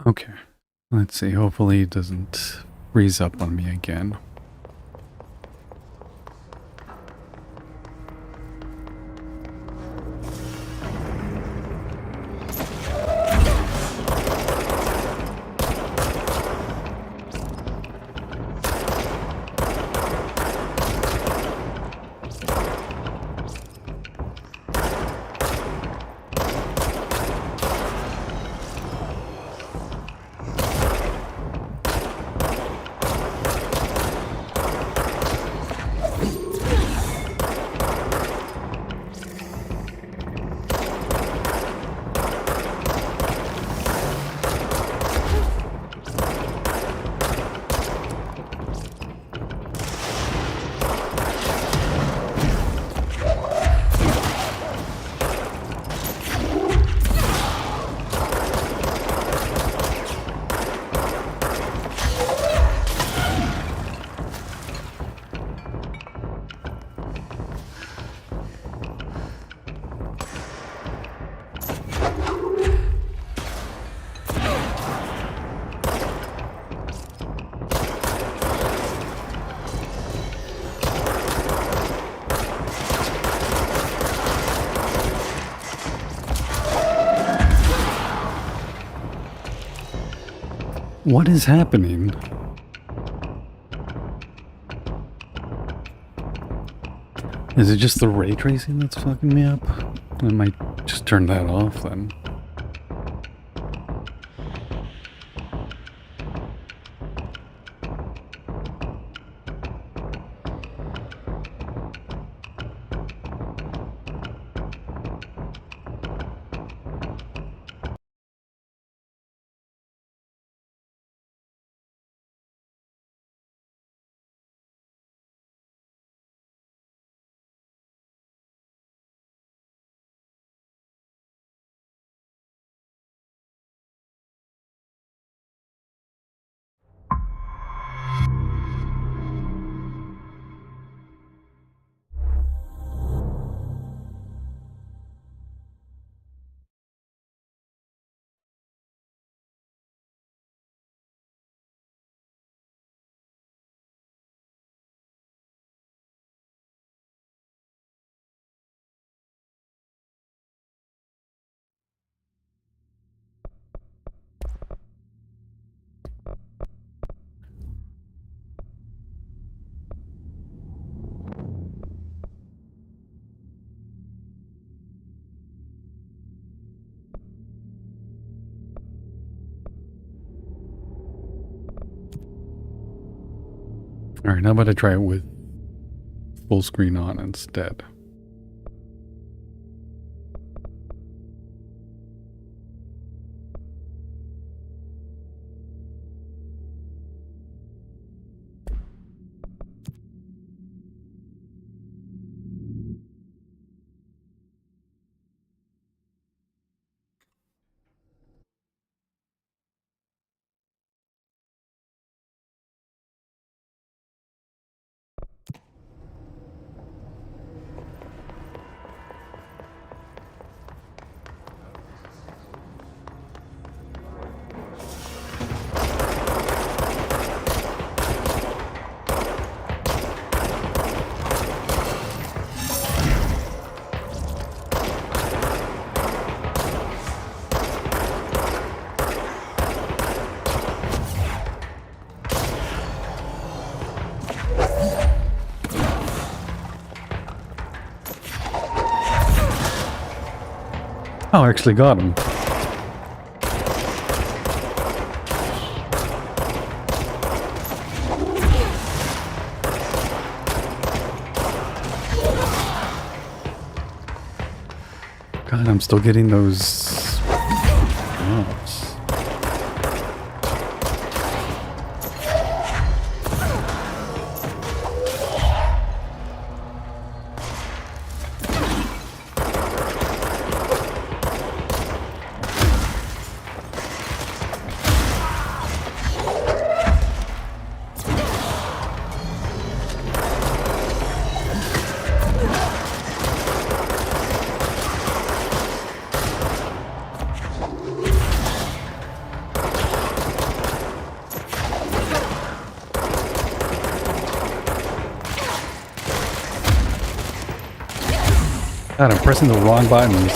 Okay, let's see. Hopefully it doesn't freeze up on me again. What is happening? Is it just the ray tracing that's fucking me up? I might just turn that off then. Alright, how about I try it with full screen on instead? Oh, I actually got him. God, I'm still getting those. Oh. God, I'm pressing the wrong buttons.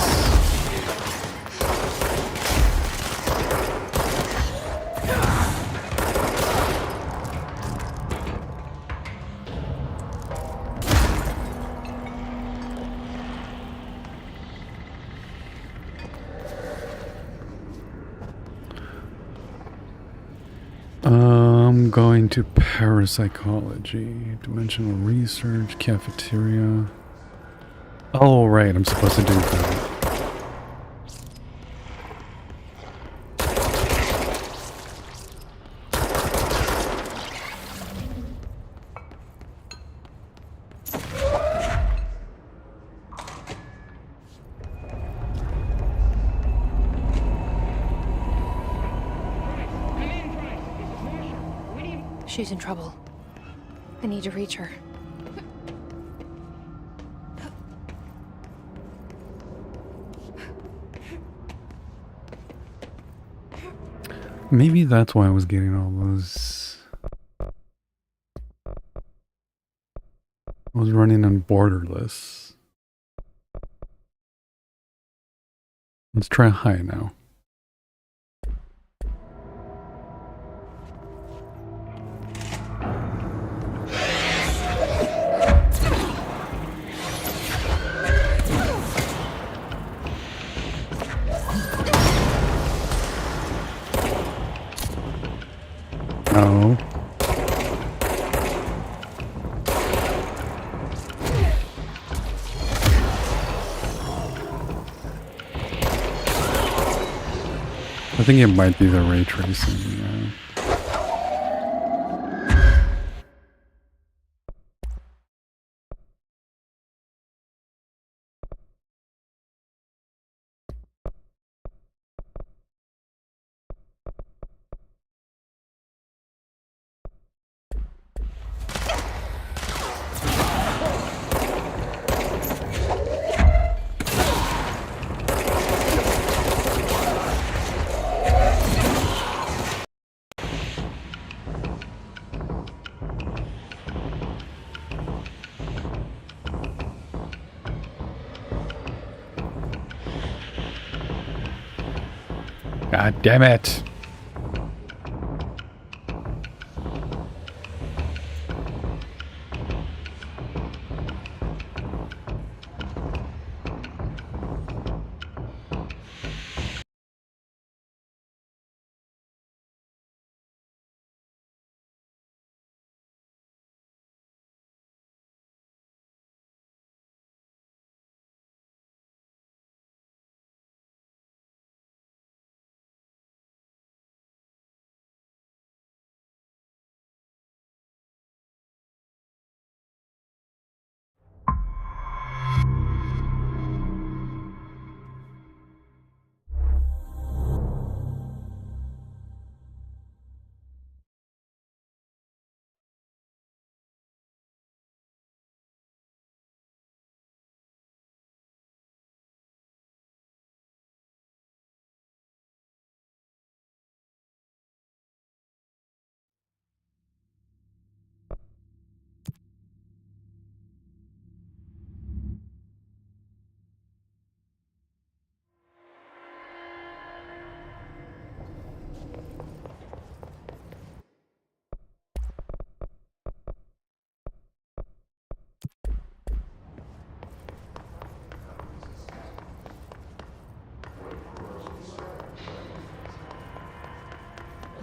I'm going to parapsychology, dimensional research, cafeteria. Oh, right, I'm supposed to do that. She's in trouble. I need to reach her. Maybe that's why I was getting all those. I was running on borderless. Let's try high now. No. I think it might be the ray tracing, yeah. God damn it.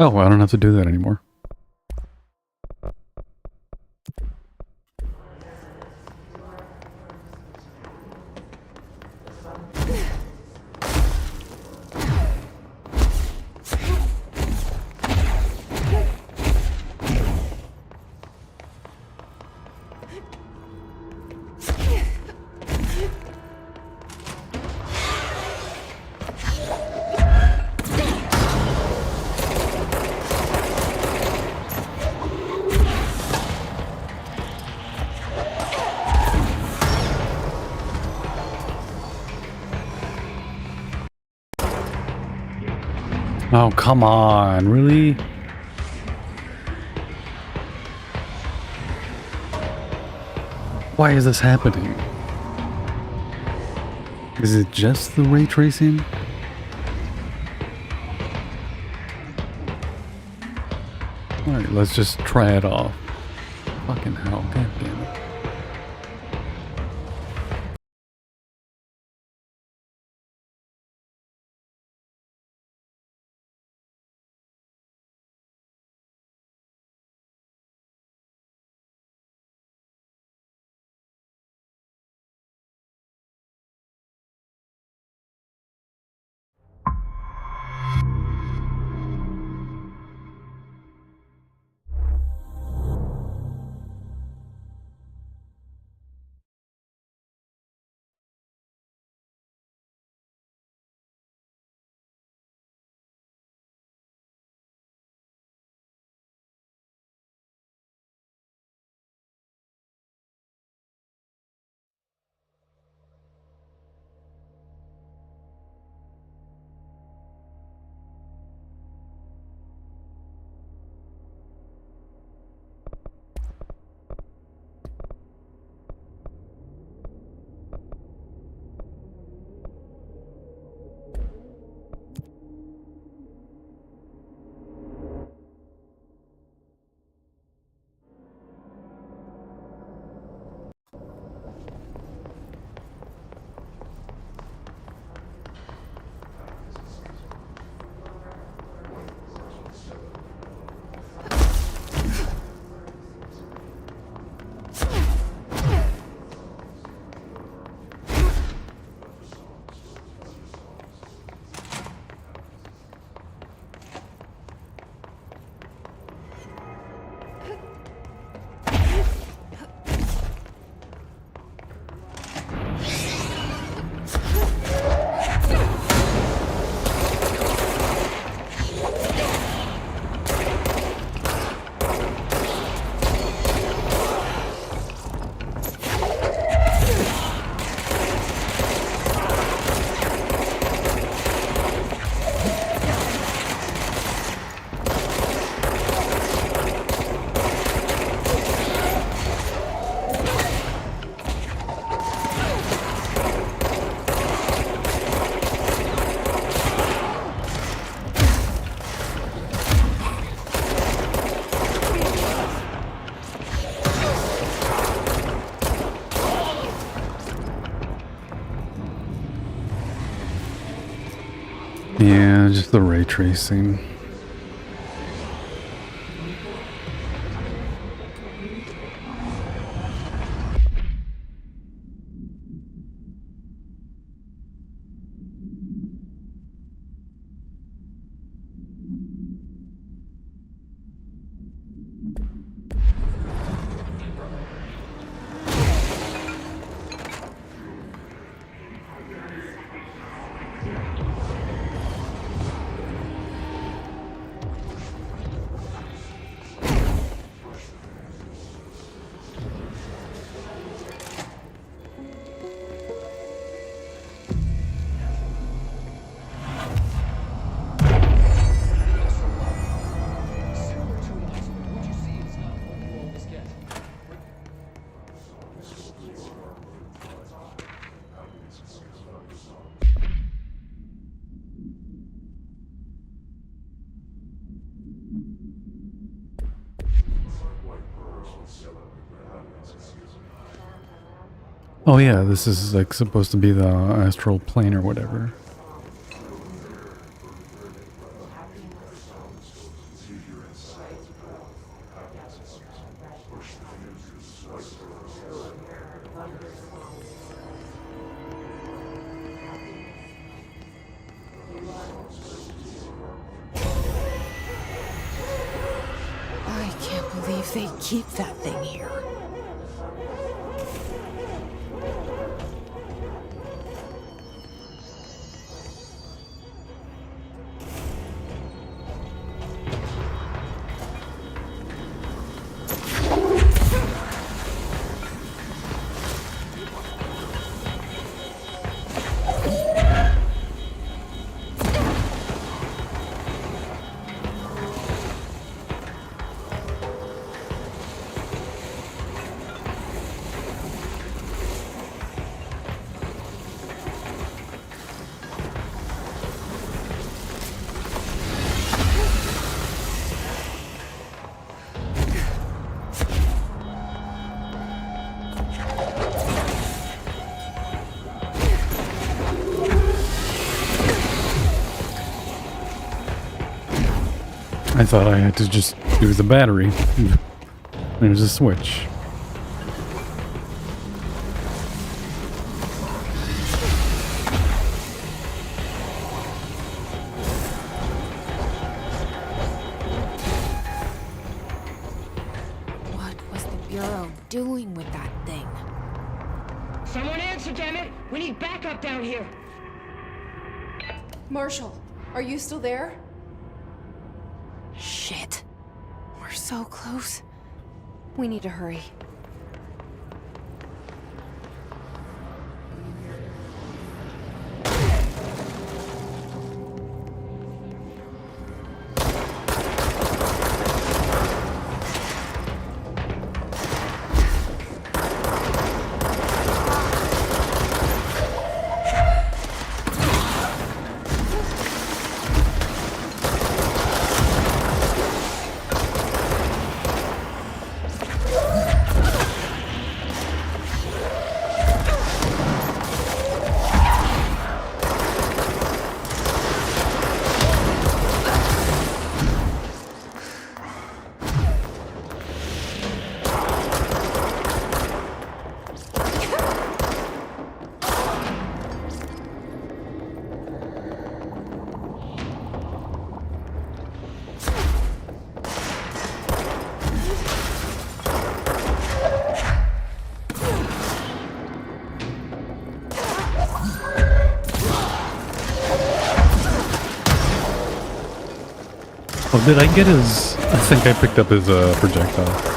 Oh, well, I don't have to do that anymore. Oh, come on, really? Why is this happening? Is it just the ray tracing? Alright, let's just try it off. Fucking hell, god damn it. Yeah, just the ray tracing. Oh yeah, this is like supposed to be the astral plane or whatever. I can't believe they keep that thing here. I thought I had to just do the battery. There's a switch. What was the Bureau doing with that thing? Someone answer, damn it! We need backup down here! Marshall, are you still there? Shit. We're so close. We need to hurry. Oh, did I get his... I think I picked up his projectile.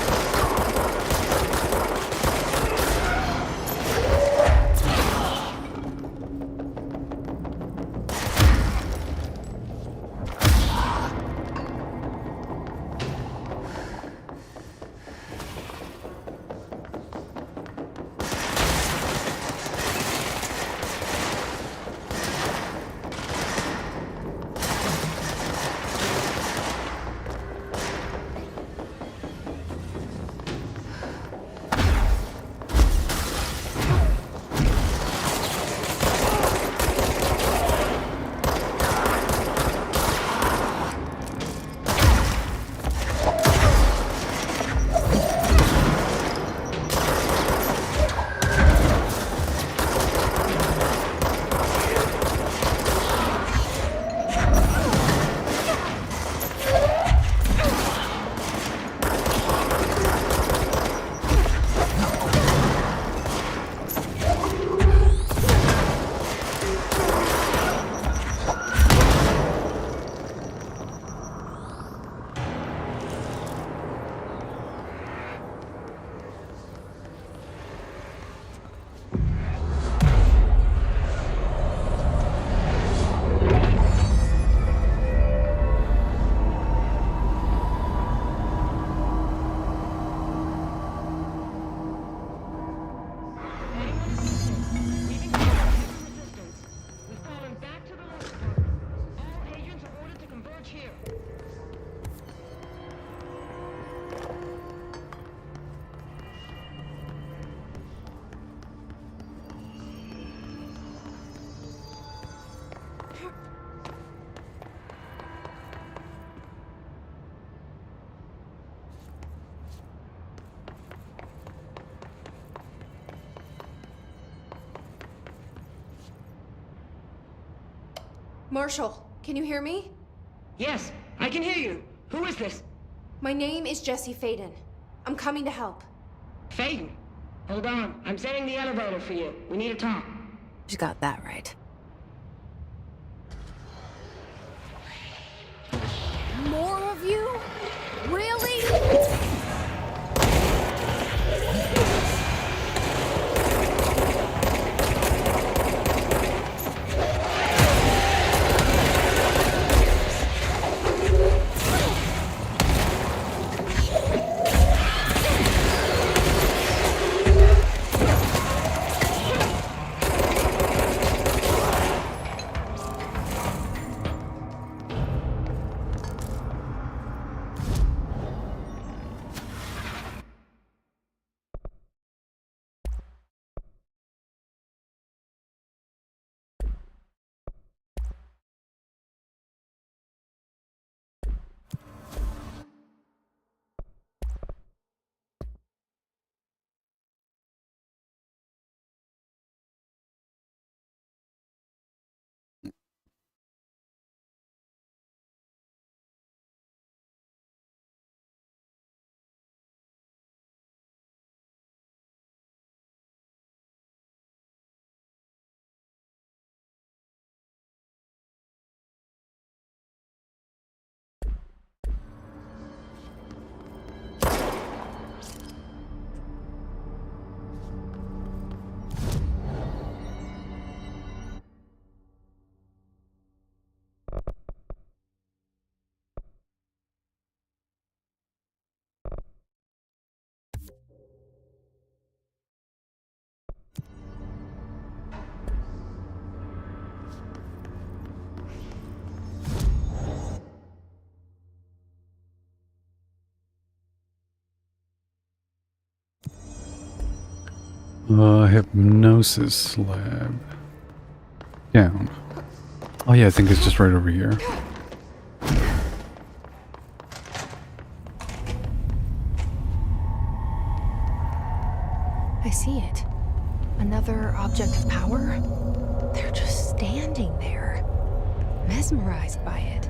Marshall, can you hear me? Yes, I can hear you. Who is this? My name is Jesse Faden. I'm coming to help. Faden. Hold on. I'm setting the elevator for you. We need to talk. She got that right. More of you? Really? Hypnosis lab. Down. Oh yeah, I think it's just right over here. I see it. Another object of power? They're just standing there, mesmerized by it.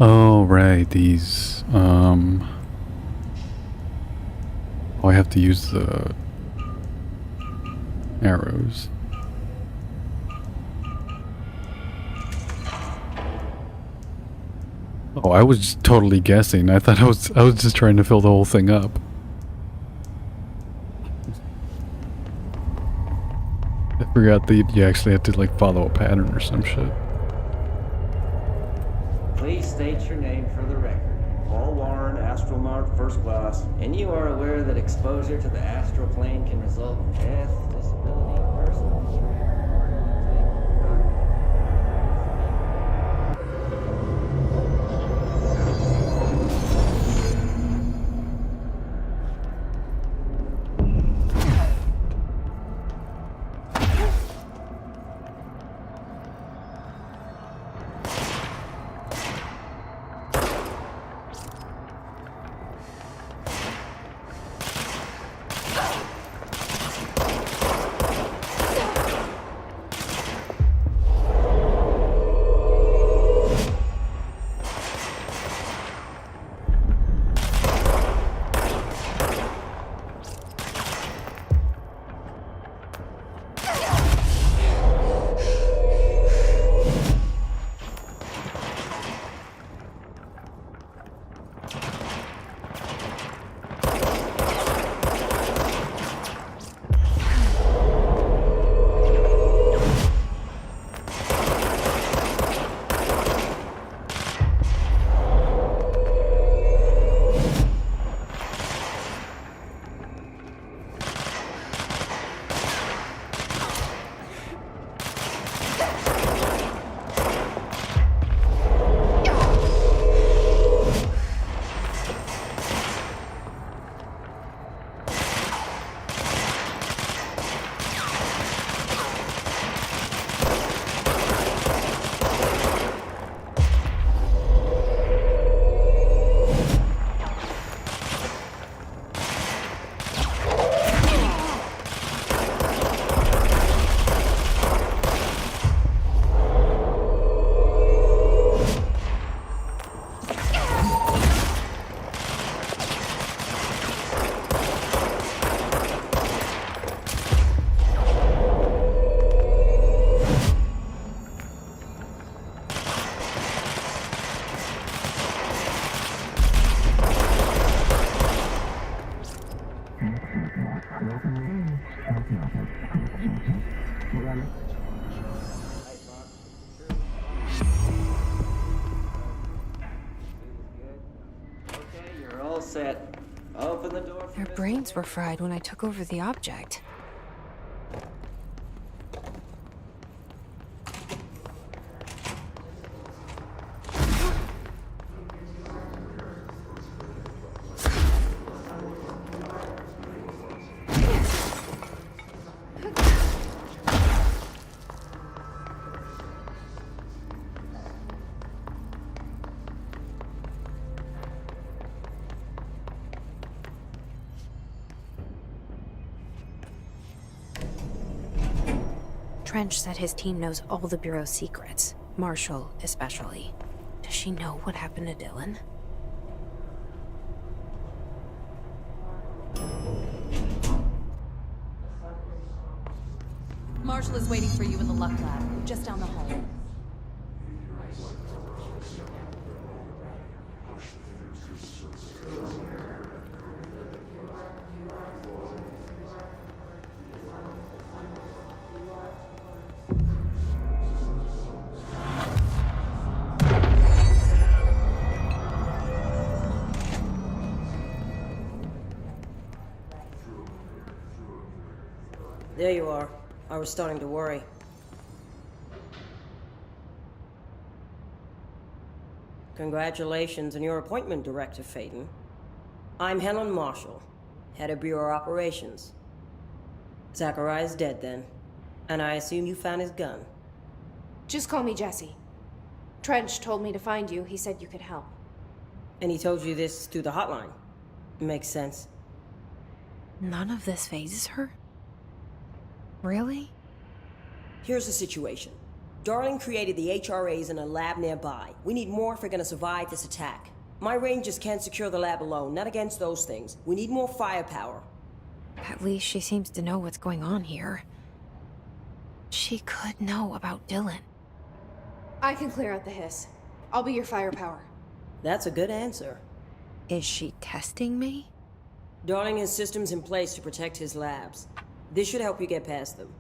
Oh, right, these, oh, I have to use the arrows. Oh, I was just totally guessing. I thought I was just trying to fill the whole thing up. I forgot that you actually had to, like, follow a pattern or some shit. Please state your name for the record. Paul Warren, Astronaut First Class. And you are aware that exposure to the astral plane can result in death, disability, personal injury, set. Open the door for Their Mr. brains were fried when I took over the object. Trench said his team knows all the Bureau's secrets, Marshall especially. Does she know what happened to Dylan? Marshall is waiting for you in the Luck Lab, just down the hall. There you are. I was starting to worry. Congratulations on your appointment, Director Faden. I'm Helen Marshall, head of Bureau Operations. Zachariah's dead then, and I assume you found his gun. Just call me Jesse. Trench told me to find you. He said you could help. And he told you this through the hotline. Makes sense. None of this phases her? Really? Here's the situation. Darling created the HRAs in a lab nearby. We need more if we're gonna survive this attack. My rangers can't secure the lab alone, not against those things. We need more firepower. At least she seems to know what's going on here. She could know about Dylan. I can clear out the hiss. I'll be your firepower. That's a good answer. Is she testing me? Darling has systems in place to protect his labs. This should help you get past them.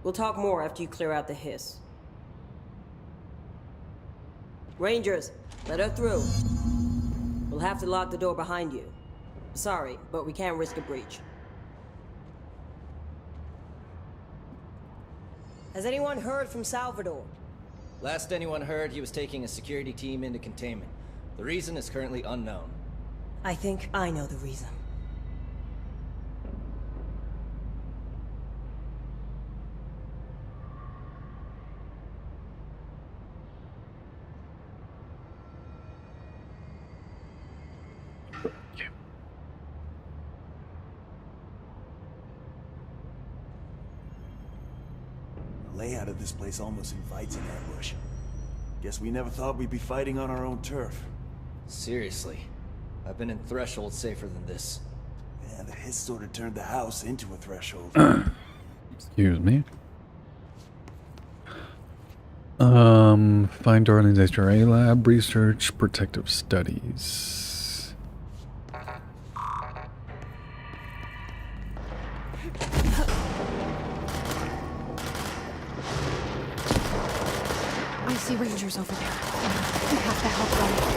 We'll talk more after you clear out the hiss. Rangers, let her through. We'll have to lock the door behind you. Sorry, but we can't risk a breach. Has anyone heard from Salvador? Last anyone heard, he was taking a security team into containment. The reason is currently unknown. I think I know the reason. The layout of this place almost invites an ambush. Guess we never thought we'd be fighting on our own turf. Seriously. I've been in Threshold safer than this. Yeah, the hiss sort of turned the house into a threshold. Excuse me. Find Darling's HRA lab, research, protective studies. I see rangers over there. We have to help them.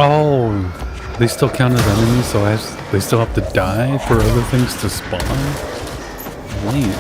Oh, they still count as enemies, so they still have to die for other things to spawn? Man.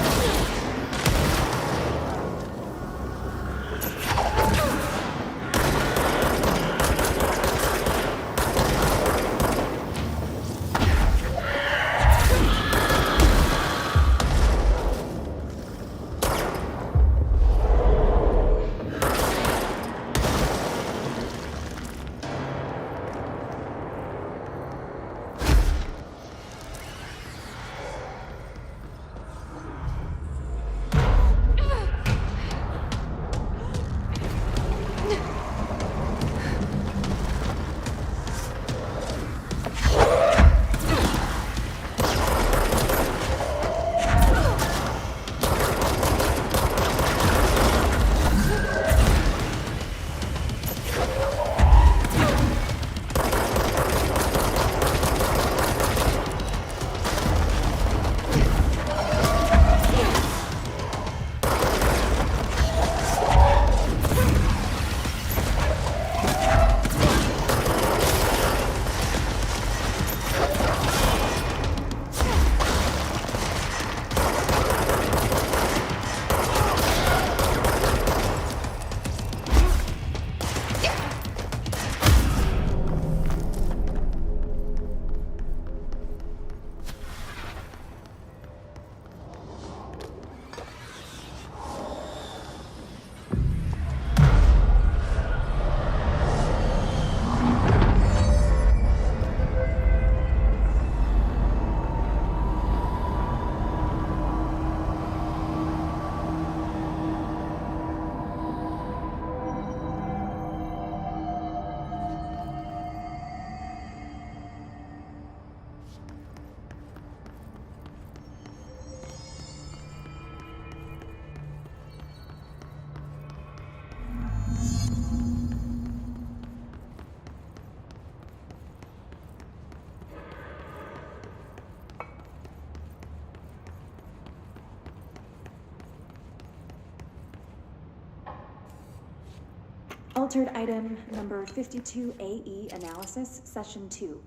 Altered item number 52AE analysis, session 2.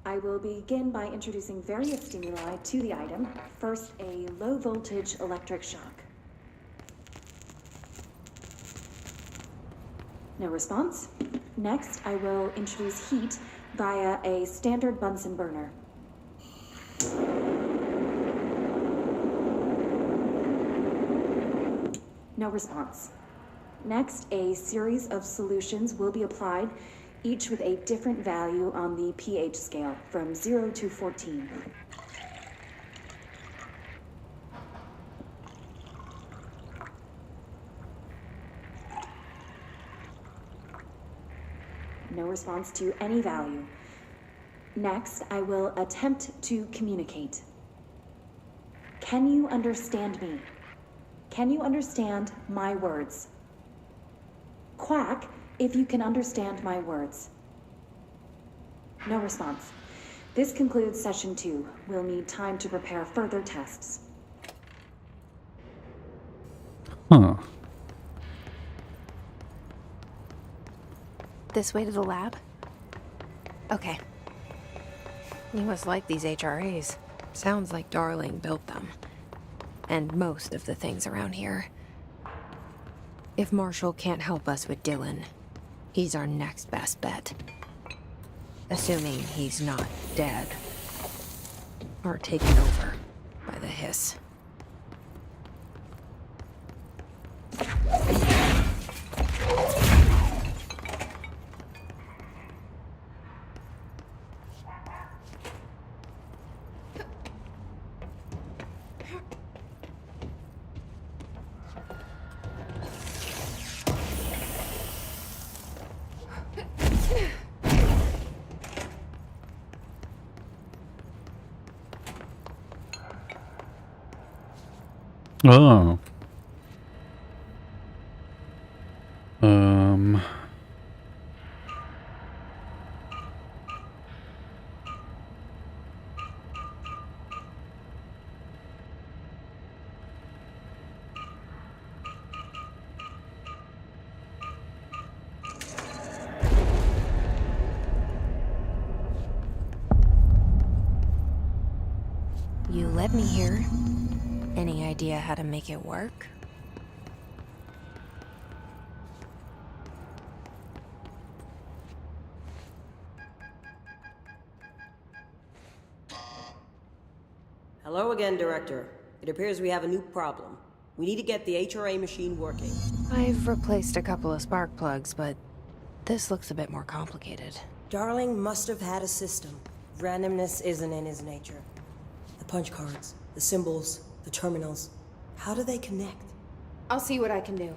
I will begin by introducing various stimuli to the item. First, a low voltage electric shock. No response. Next, I will introduce heat via a standard Bunsen burner. No response. Next, a series of solutions will be applied, each with a different value on the pH scale, from 0 to 14. No response to any value. Next, I will attempt to communicate. Can you understand me? Can you understand my words? Quack if you can understand my words. No response. This concludes session 2. We'll need time to prepare further tests. Huh. This way to the lab? Okay. You must like these HRAs. Sounds like Darling built them. And most of the things around here. If Marshall can't help us with Dylan, he's our next best bet. Assuming he's not dead. Or taken over by the hiss. Oh. You led me here. Any idea how to make it work? Hello again, Director. It appears we have a new problem. We need to get the HRA machine working. I've replaced a couple of spark plugs, but this looks a bit more complicated. Darling must have had a system. Randomness isn't in his nature. The punch cards, the symbols, the terminals. How do they connect? I'll see what I can do.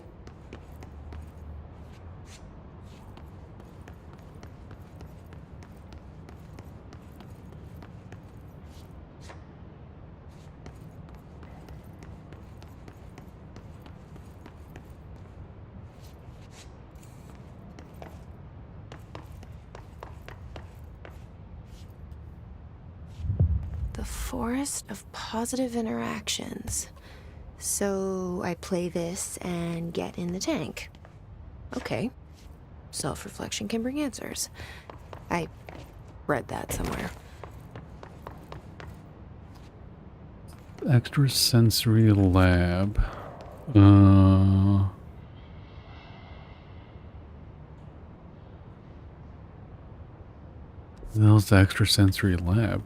The forest of positive interactions. So I play this and get in the tank. Okay. Self-reflection can bring answers. I read that somewhere. Extrasensory lab. What the hell's the extrasensory lab?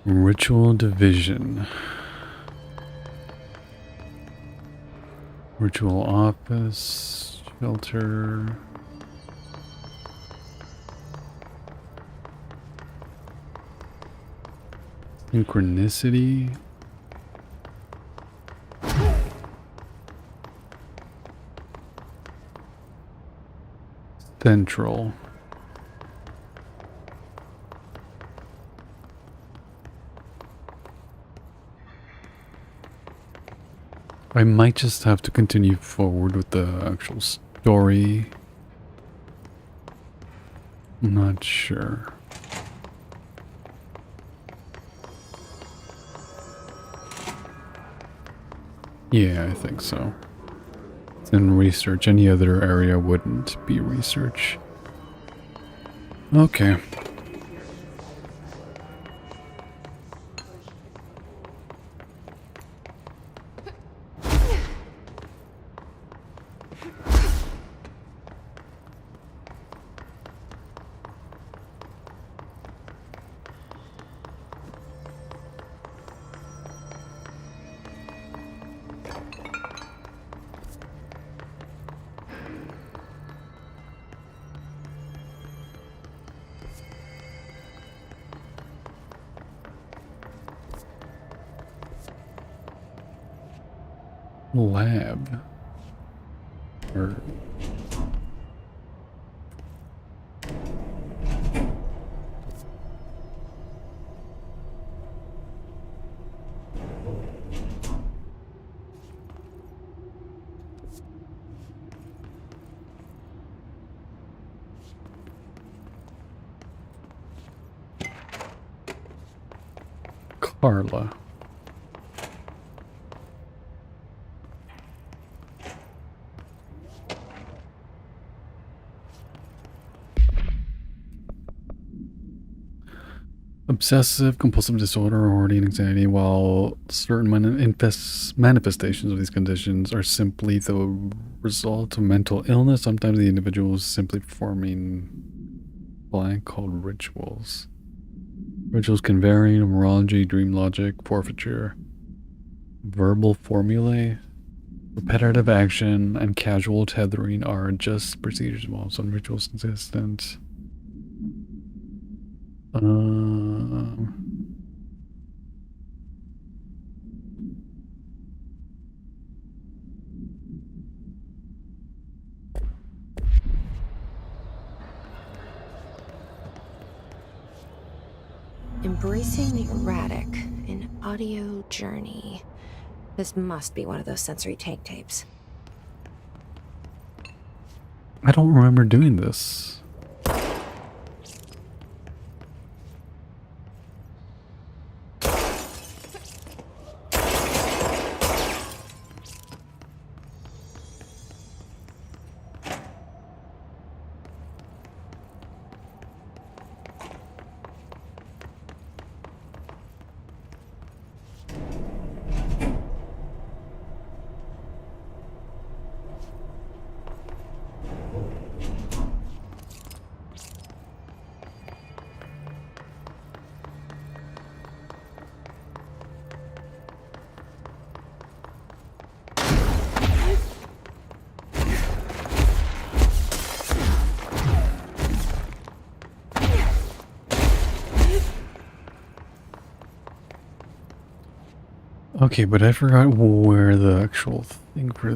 Ritual division. Ritual office. Shelter. Synchronicity. Central. I might just have to continue forward with the actual story. I'm not sure. Yeah, I think so. It's in research. Any other area wouldn't be research. Okay. Lab. Or Carla. Obsessive compulsive disorder or hoarding anxiety. While certain manifestations of these conditions are simply the result of mental illness, sometimes the individual is simply performing blank called rituals. Rituals can vary: numerology, dream logic, forfeiture, verbal formulae, repetitive action, and casual tethering are just procedures while some rituals consistent. Embracing the erratic, an audio journey. This must be one of those sensory take tapes. I don't remember doing this. Okay, but I forgot where the actual thing for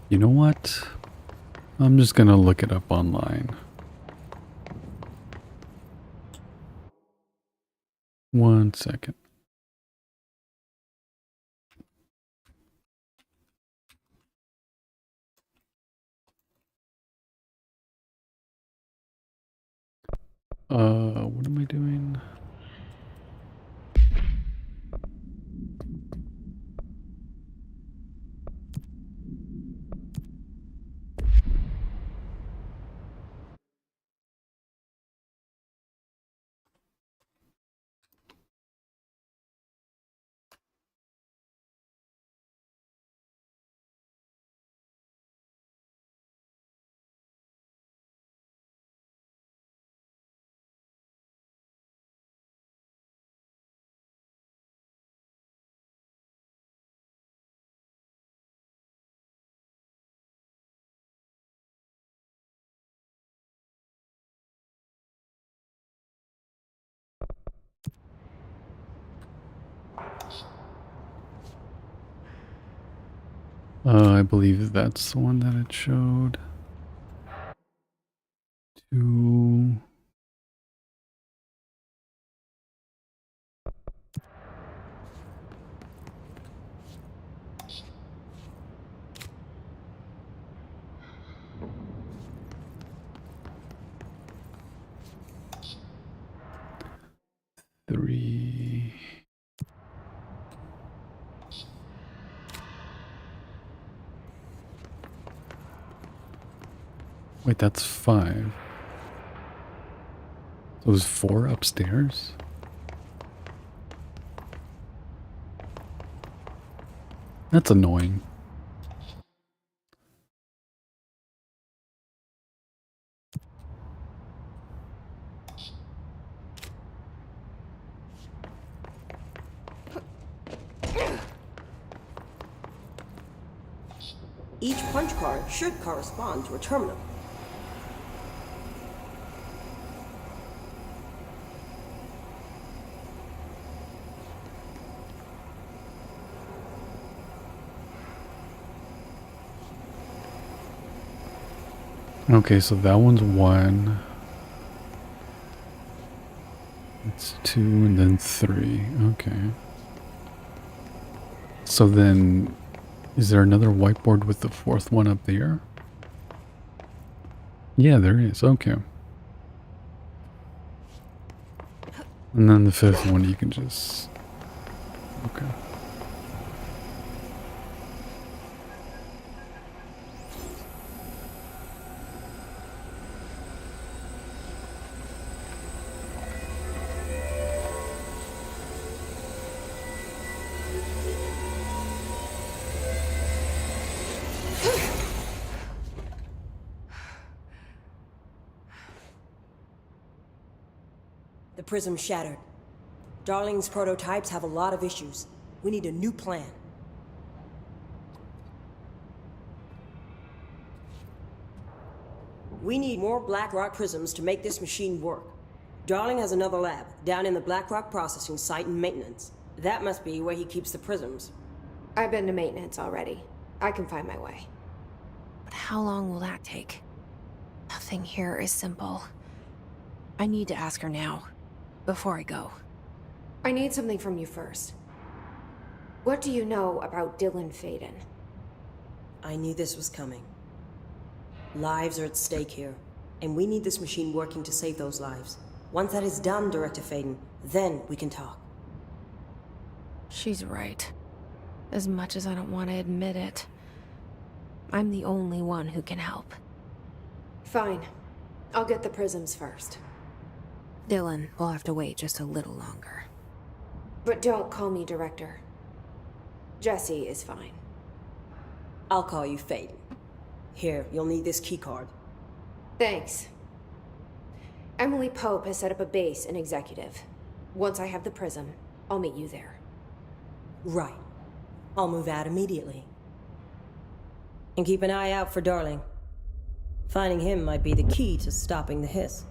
you know what? I'm just gonna look it up online. One second. What am I doing? I believe that's the one that it showed. 3. Wait, that's 5. So there's 4 upstairs? That's annoying. Each punch card should correspond to a terminal. Okay, so that one's 1. It's 2 and then 3. Okay. So then, is there another whiteboard with the 4th one up there? Yeah, there is. Okay. And then the 5th one you can just... Okay. The prism shattered. Darling's prototypes have a lot of issues. We need a new plan. We need more Blackrock prisms to make this machine work. Darling has another lab, down in the Blackrock processing site in maintenance. That must be where he keeps the prisms. I've been to maintenance already. I can find my way. But how long will that take? Nothing here is simple. I need to ask her now, before I go. I need something from you first. What do you know about Dylan Faden? I knew this was coming. Lives are at stake here, and we need this machine working to save those lives. Once that is done, Director Faden, then we can talk. She's right. As much as I don't want to admit it, I'm the only one who can help. Fine. I'll get the prisms first. Dylan will have to wait just a little longer. But don't call me Director. Jesse is fine. I'll call you Faden. Here, you'll need this keycard. Thanks. Emily Pope has set up a base in Executive. Once I have the prism, I'll meet you there. Right. I'll move out immediately. And keep an eye out for Darling. Finding him might be the key to stopping the hiss.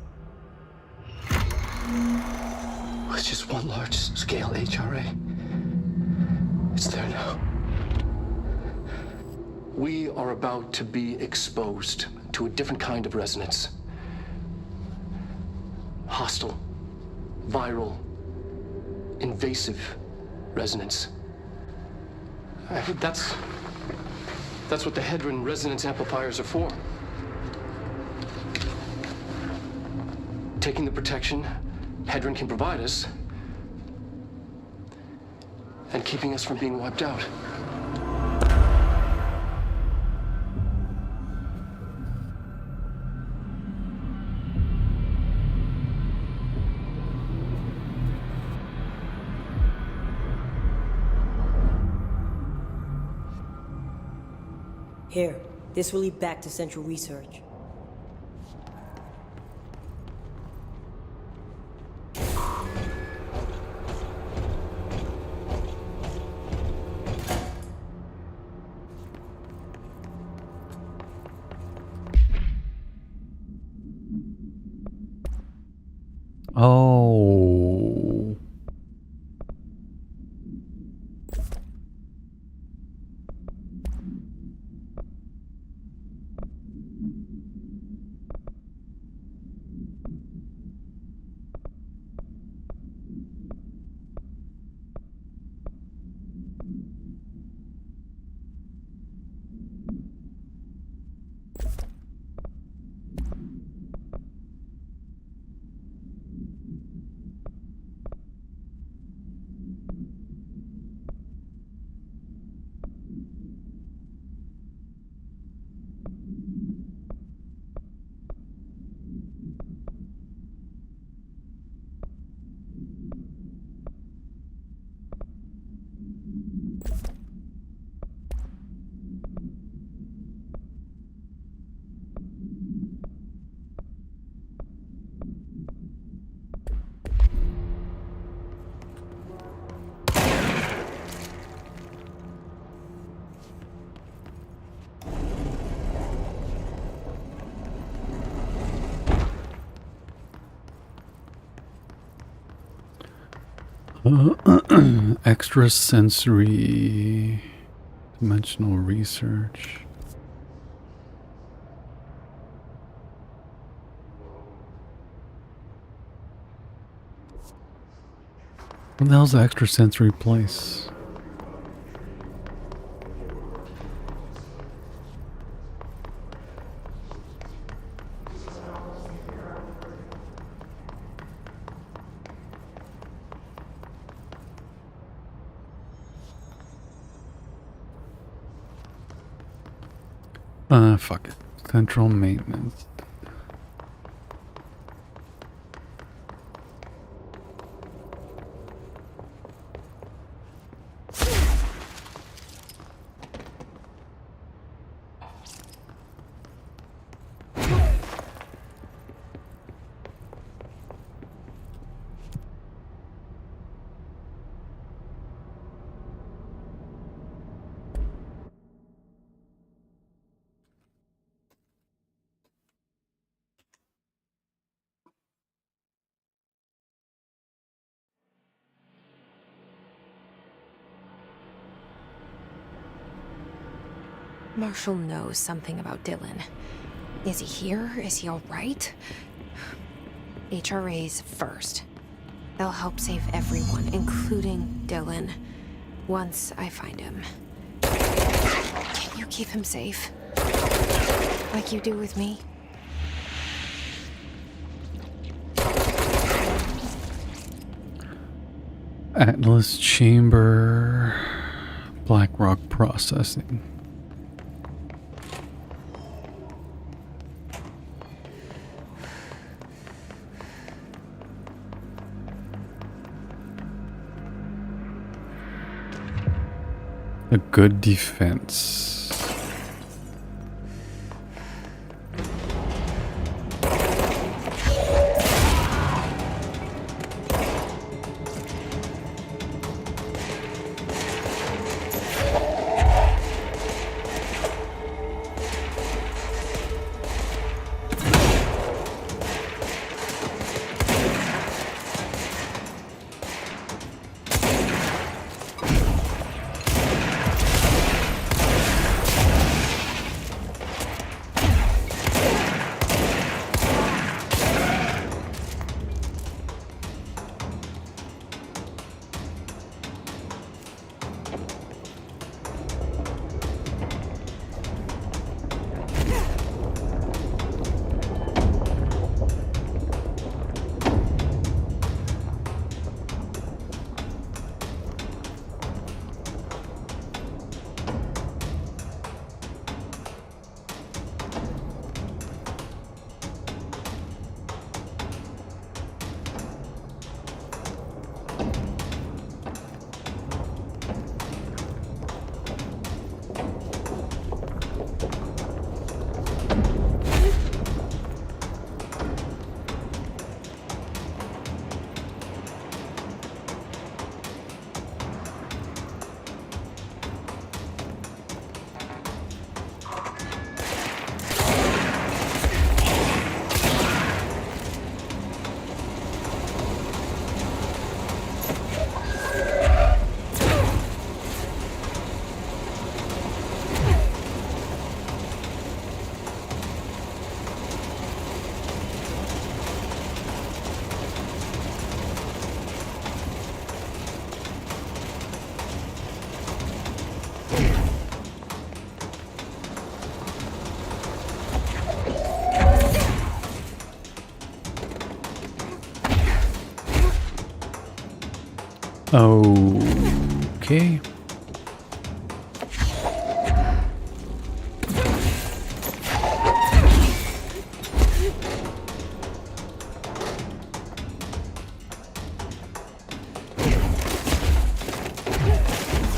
It's just one large-scale HRA. It's there now. We are about to be exposed to a different kind of resonance. Hostile, viral, invasive resonance. That's what the Hedron resonance amplifiers are for. Taking the protection Hedron can provide us and keeping us from being wiped out. Here, this will lead back to Central Research. Oh. Extrasensory dimensional research. What the hell's the extrasensory place? Fuck it. Central maintenance. Marshall knows something about Dylan. Is he here? Is he all right? HRAs first. They'll help save everyone, including Dylan, once I find him. Can't you keep him safe? Like you do with me? Atlas Chamber. Blackrock Processing. A good defense. Okay.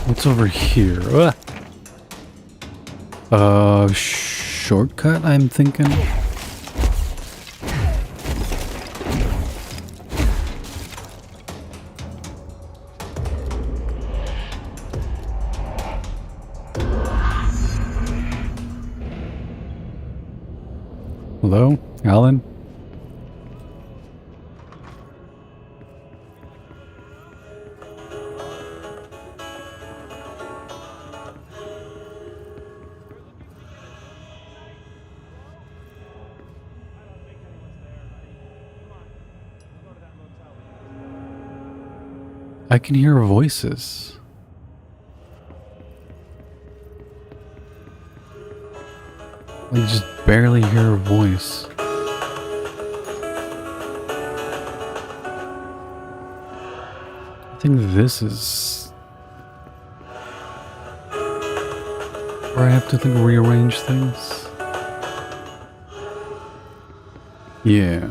What's over here? Shortcut, I'm thinking. Hello, Alan? I can hear voices. I just barely hear a voice. I think this is where I have to rearrange things. Yeah.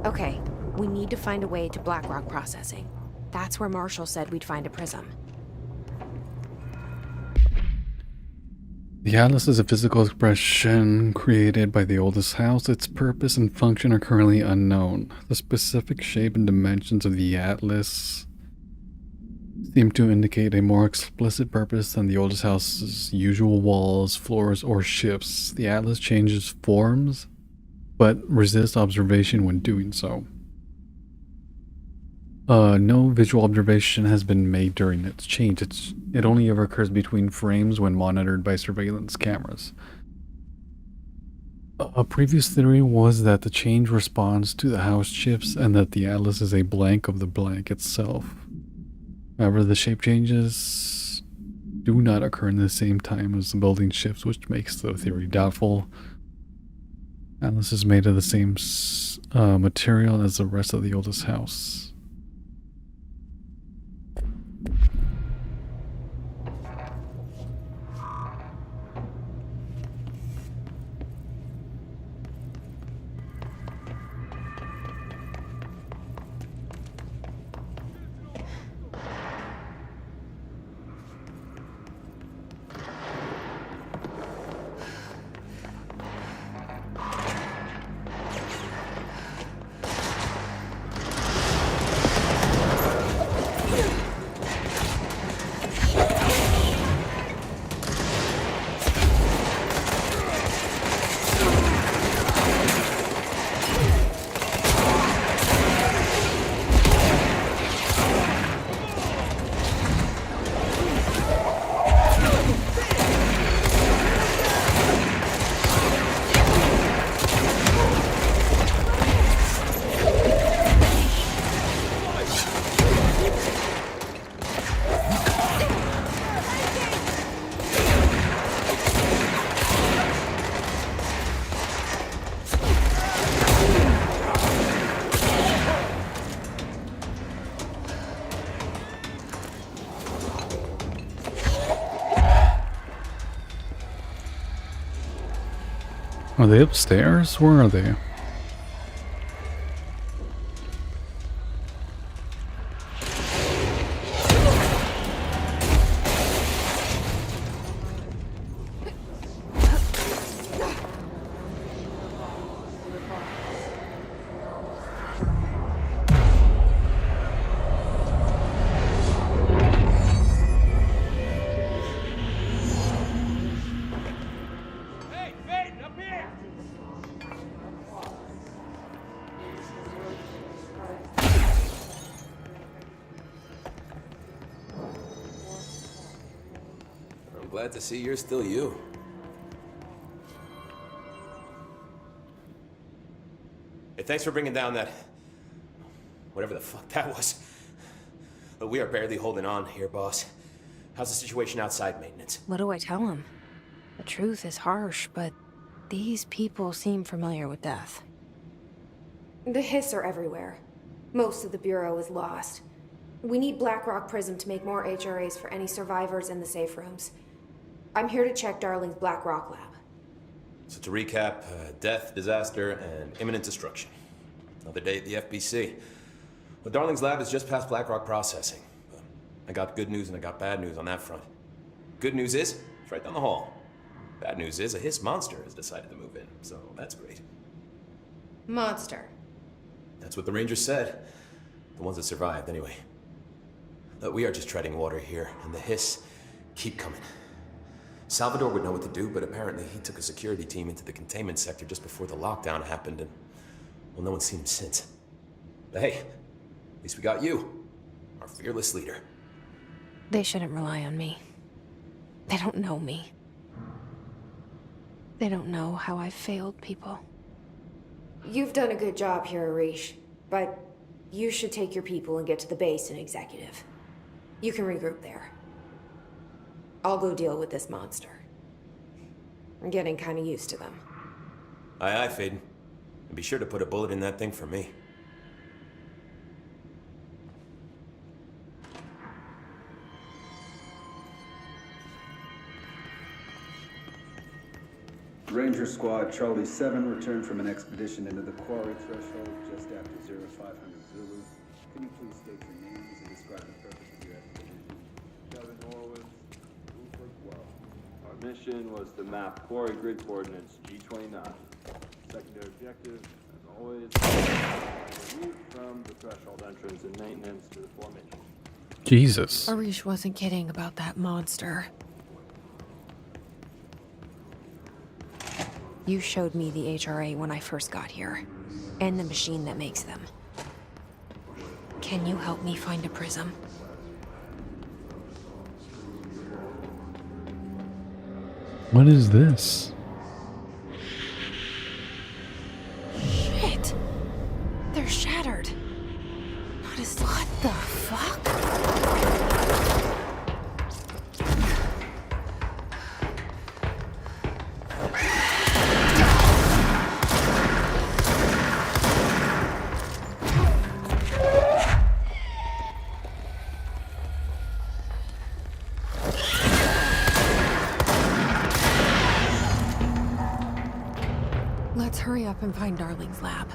Okay, we need to find a way to Blackrock processing. That's where Marshall said we'd find a prism. The Atlas is a physical expression created by the oldest house. Its purpose and function are currently unknown. The specific shape and dimensions of the Atlas seem to indicate a more explicit purpose than the oldest house's usual walls, floors, or shifts. The Atlas changes forms, but resists observation when doing so. No visual observation has been made during its change. It only ever occurs between frames when monitored by surveillance cameras. A previous theory was that the change responds to the house shifts and that the Atlas is a blank of the blank itself. However, the shape changes do not occur in the same time as the building shifts, which makes the theory doubtful. Atlas is made of the same material as the rest of the oldest house. Are they upstairs? Where are they? glad to see you're still you. Hey, thanks for bringing down that... whatever the fuck that was. But we are barely holding on here, boss. How's the situation outside maintenance? What do I tell him? The truth is harsh, but these people seem familiar with death. The Hiss are everywhere. Most of the Bureau is lost. We need Blackrock Prism to make more HRAs for any survivors in the safe rooms. I'm here to check Darling's Blackrock lab. So to recap, death, disaster, and imminent destruction. Another day at the FBC. Well, Darling's lab is just past Blackrock processing. I got good news and I got bad news on that front. Good news is, it's right down the hall. Bad news is, a Hiss monster has decided to move in, so that's great. Monster. That's what the Rangers said. The ones that survived, anyway. But we are just treading water here, and the Hiss keep coming. Salvador would know what to do, but apparently he took a security team into the containment sector just before the lockdown happened, and, well, no one's seen him since. But hey, at least we got you, our fearless leader. They shouldn't rely on me. They don't know me. They don't know how I've failed people. You've done a good job here, Arish, but you should take your people and get to the base in Executive. You can regroup there. I'll go deal with this monster. I'm getting kind of used to them. Aye, aye, Faden. And be sure to put a bullet in that thing for me. Ranger Squad Charlie 7 returned from an expedition into the quarry threshold just after 0500 Zulu. Can you please state your names and describe the purpose of your expedition? Kevin Horowitz, Rupert Well. Our mission was to map quarry grid coordinates G29. Secondary objective, as always, the route from the threshold entrance and maintenance to the formation. Jesus. Arish wasn't kidding about that monster. You showed me the HRA when I first got here, and the machine that makes them. Can you help me find a prism? What is this? Shit! They're shattered. What the fuck? Let's hurry up and find Darling's lab.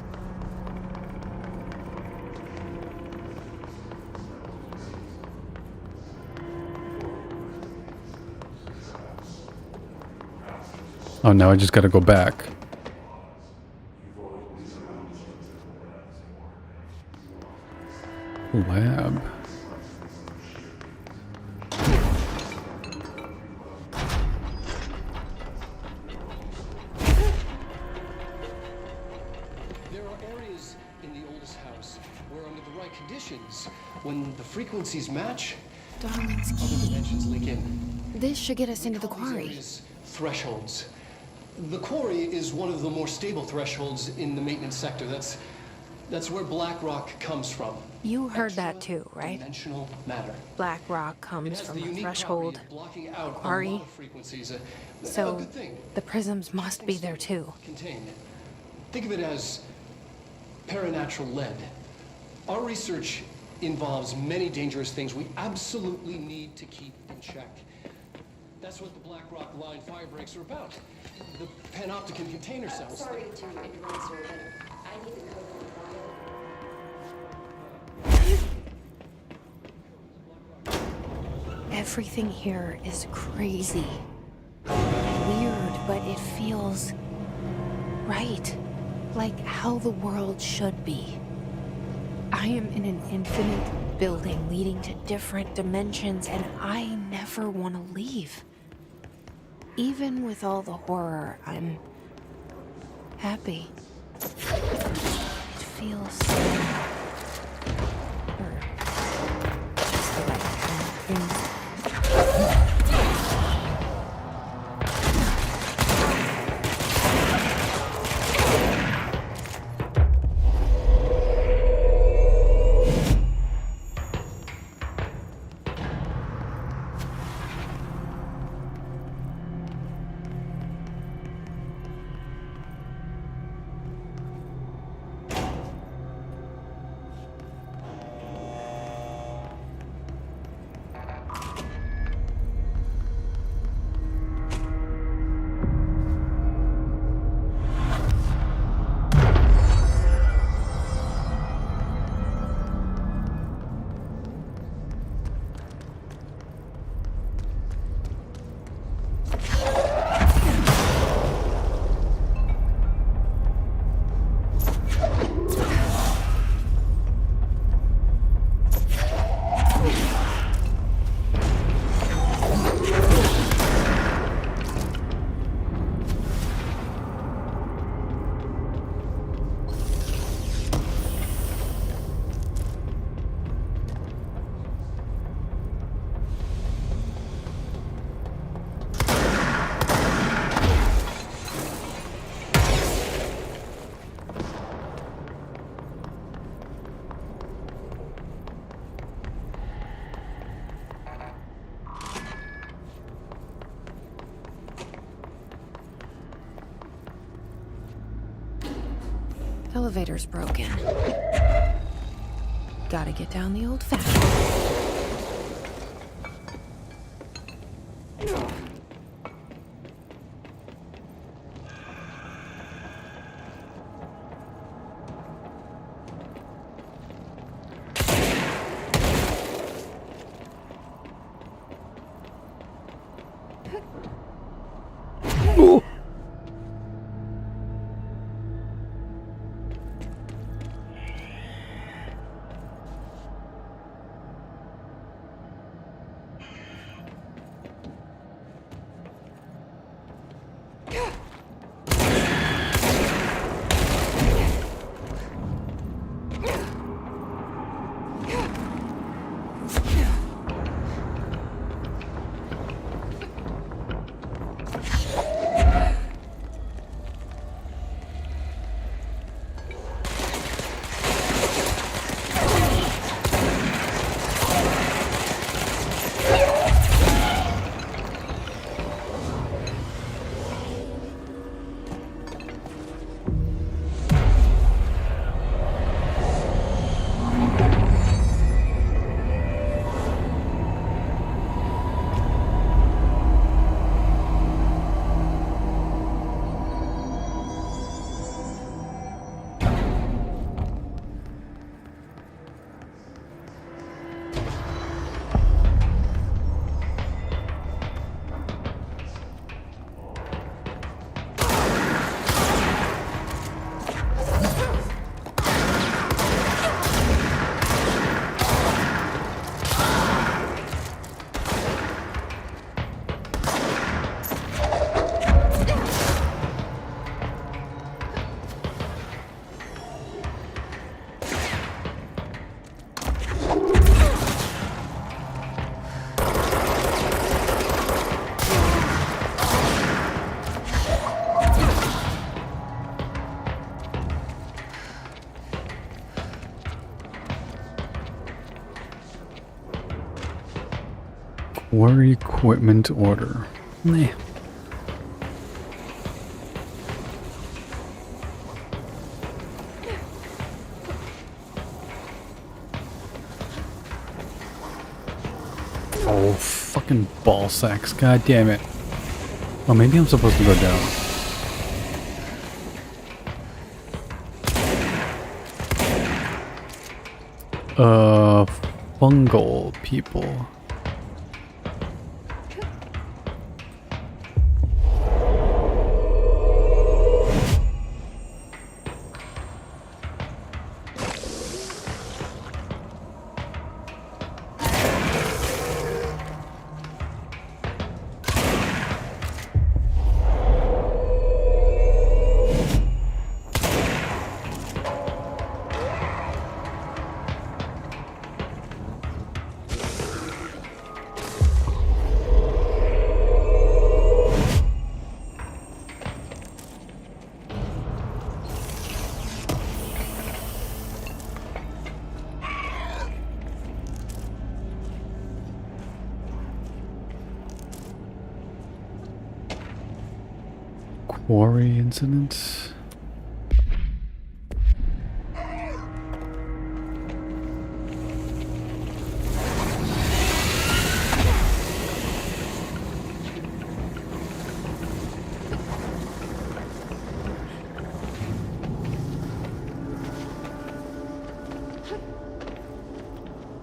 Oh, now I just gotta go back. Lab. There are areas in the oldest house where under the right conditions, when the frequencies match, Darling's other dimensions leak in. This should get us into the quarry. Areas, thresholds. The quarry is one of the more stable thresholds in the maintenance sector. That's where Blackrock comes from. You heard that too, right? Dimensional matter. Blackrock It comes has from the a unique threshold property of blocking out a quarry. lot of frequencies. A So good thing. the prisms must be there too. Contained. Think of it as paranatural lead. Our research involves many dangerous things we absolutely need to keep in check. That's what the Blackrock line fire breaks are about. The panopticon container cells. Sorry to interrupt, sir, but I need the code for the Everything here is crazy. Weird, but it feels right. Like how the world should be. I am in an infinite building leading to different dimensions, and I never want to leave. Even with all the horror, I'm happy. It feels or just the right kind of thing. elevator's broken. Gotta get down the old-fashioned. Quarry equipment order. Nah. Oh, fucking ball sacks. God damn it. Oh, maybe I'm supposed to go down. Fungal people. Quarry incident.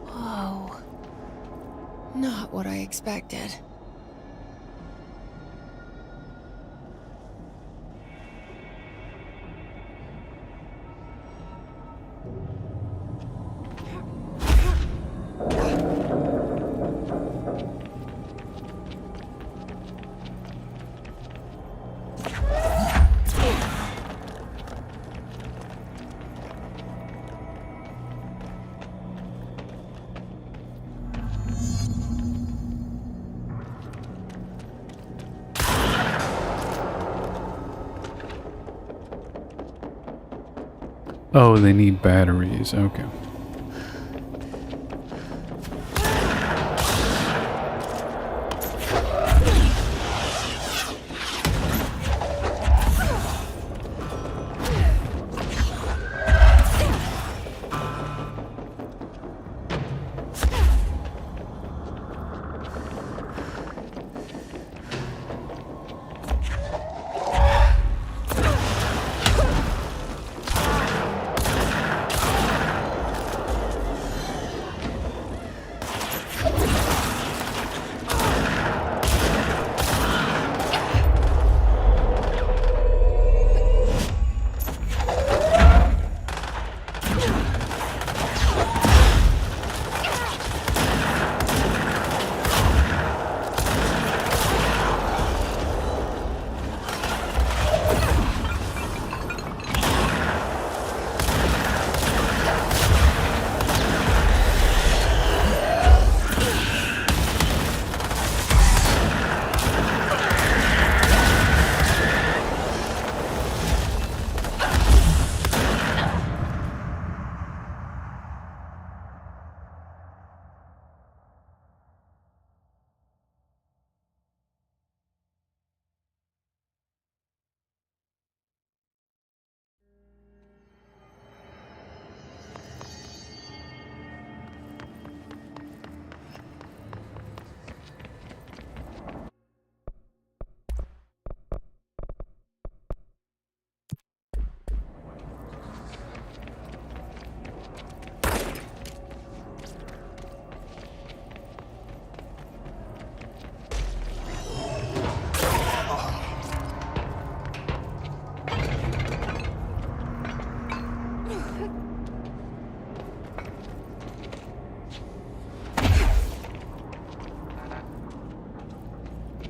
Whoa. Not what I expected. Oh, they need batteries. Okay.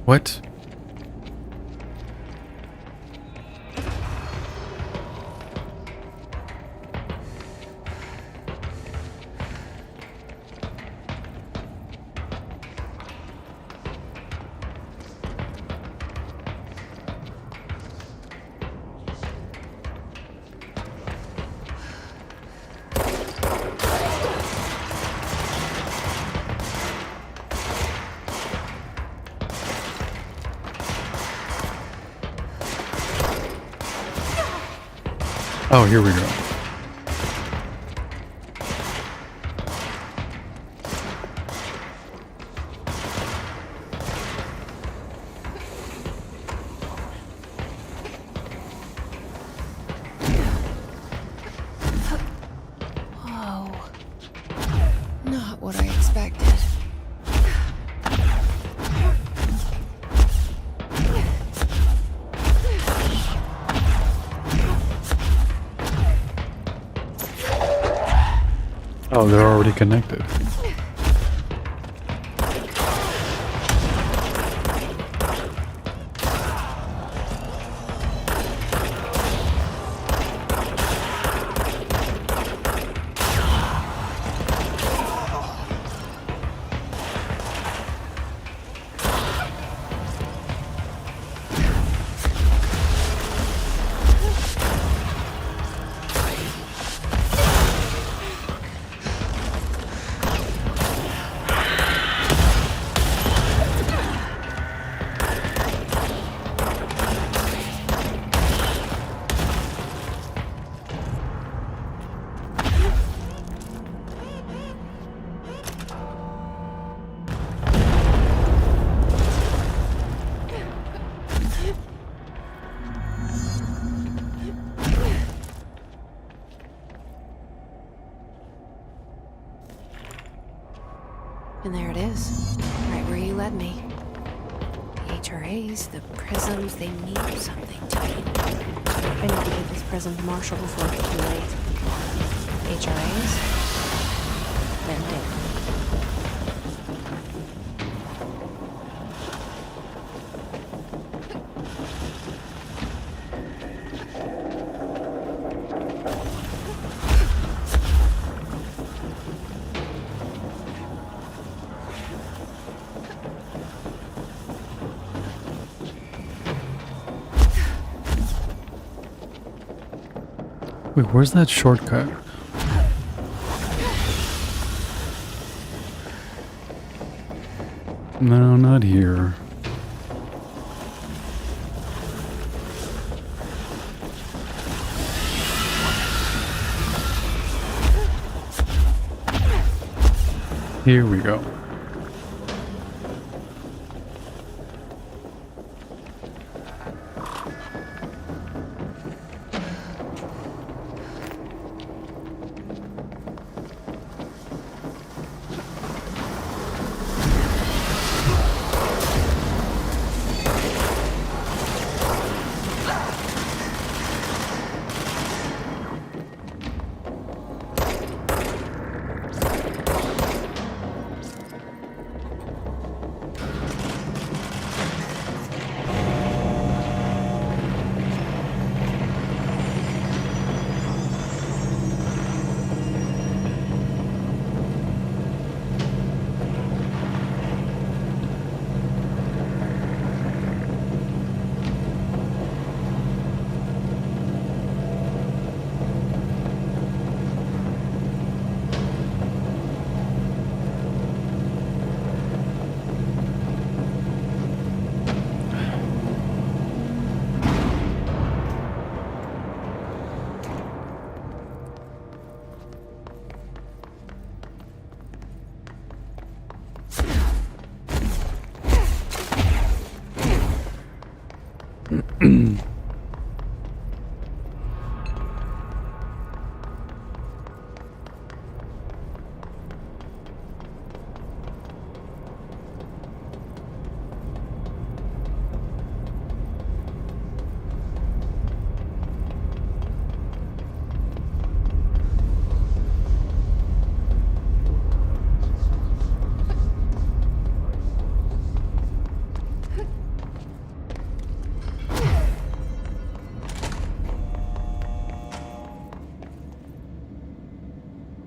What? Oh, here we go. Whoa. Not what I expected. Oh, they're already connected. And there it is, right where you led me. The HRAs, the prisms, they mean something to me. I need to get this prism to Marshall before it's too late. HRAs, then data. Wait, where's that shortcut? No, not here. Here we go.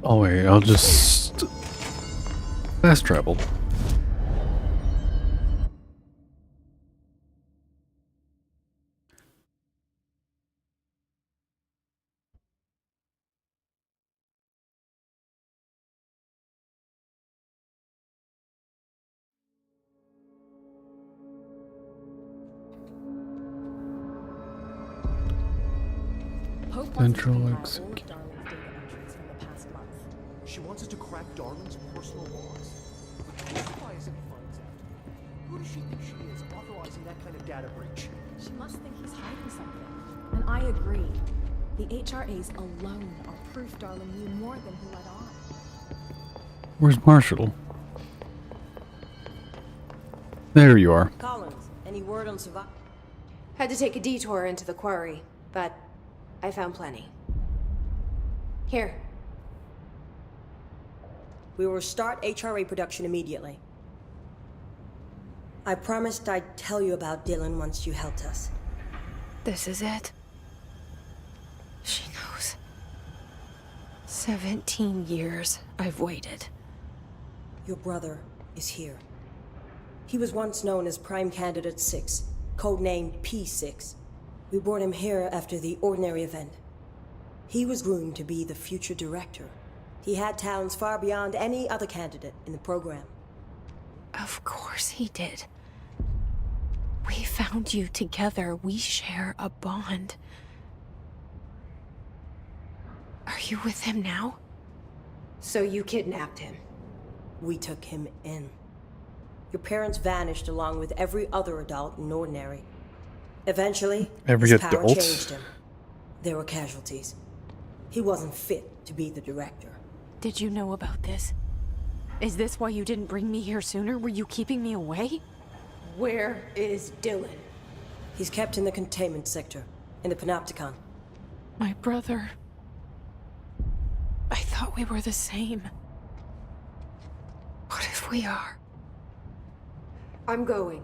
Oh wait, I'll just fast travel. Central execute. She wants us to crack Darling's personal logs. But why is it he finds out? Who does she think she is, authorizing that kind of data breach? She must think he's hiding something. And I agree. The HRAs alone are proof Darling knew more than he let on. Where's Marshall? There you are. Collins, any word on survival? Had to take a detour into the quarry, but I found plenty. Here. We will start HRA production immediately. I promised I'd tell you about Dylan once you helped us. This is it. She knows. 17 years I've waited. Your brother is here. He was once known as Prime Candidate 6, codenamed P6. We brought him here after the Ordinary event. He was groomed to be the future director. He had talents far beyond any other candidate in the program. Of course he did. We found you together. We share a bond. Are you with him now? So you kidnapped him? We took him in. Your parents vanished along with every other adult in Ordinary. Eventually, his power changed him. There were casualties. He wasn't fit to be the director. Did you know about this? Is this why you didn't bring me here sooner? Were you keeping me away? Where is Dylan? He's kept in the containment sector, in the Panopticon. My brother. I thought we were the same. What if we are? I'm going.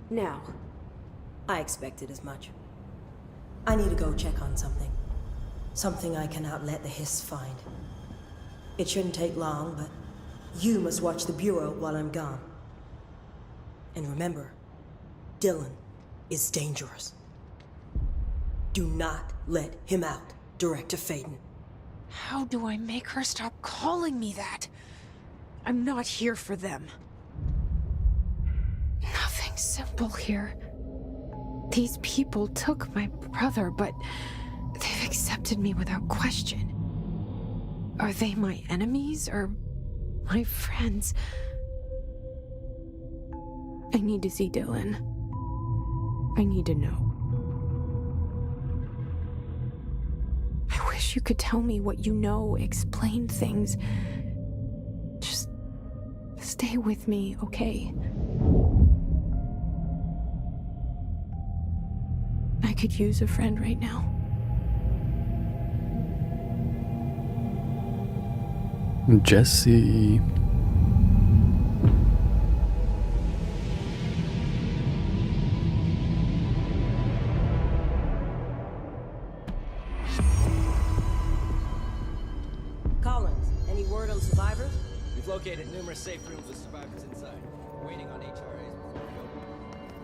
Now. I expected as much. I need to go check on something. Something I cannot let the Hiss find. It shouldn't take long, but you must watch the Bureau while I'm gone. And remember, Dylan is dangerous. Do not let him out, Director Faden. How do I make her stop calling me that? I'm not here for them. Nothing simple here. These people took my brother, but they've accepted me without question. Are they my enemies or my friends? I need to see Dylan. I need to know. I wish you could tell me what you know, explain things. Just stay with me, okay? I could use a friend right now. Jesse. Collins, any word on survivors? We've located numerous safe rooms with survivors inside. We're waiting on HRAs before we open.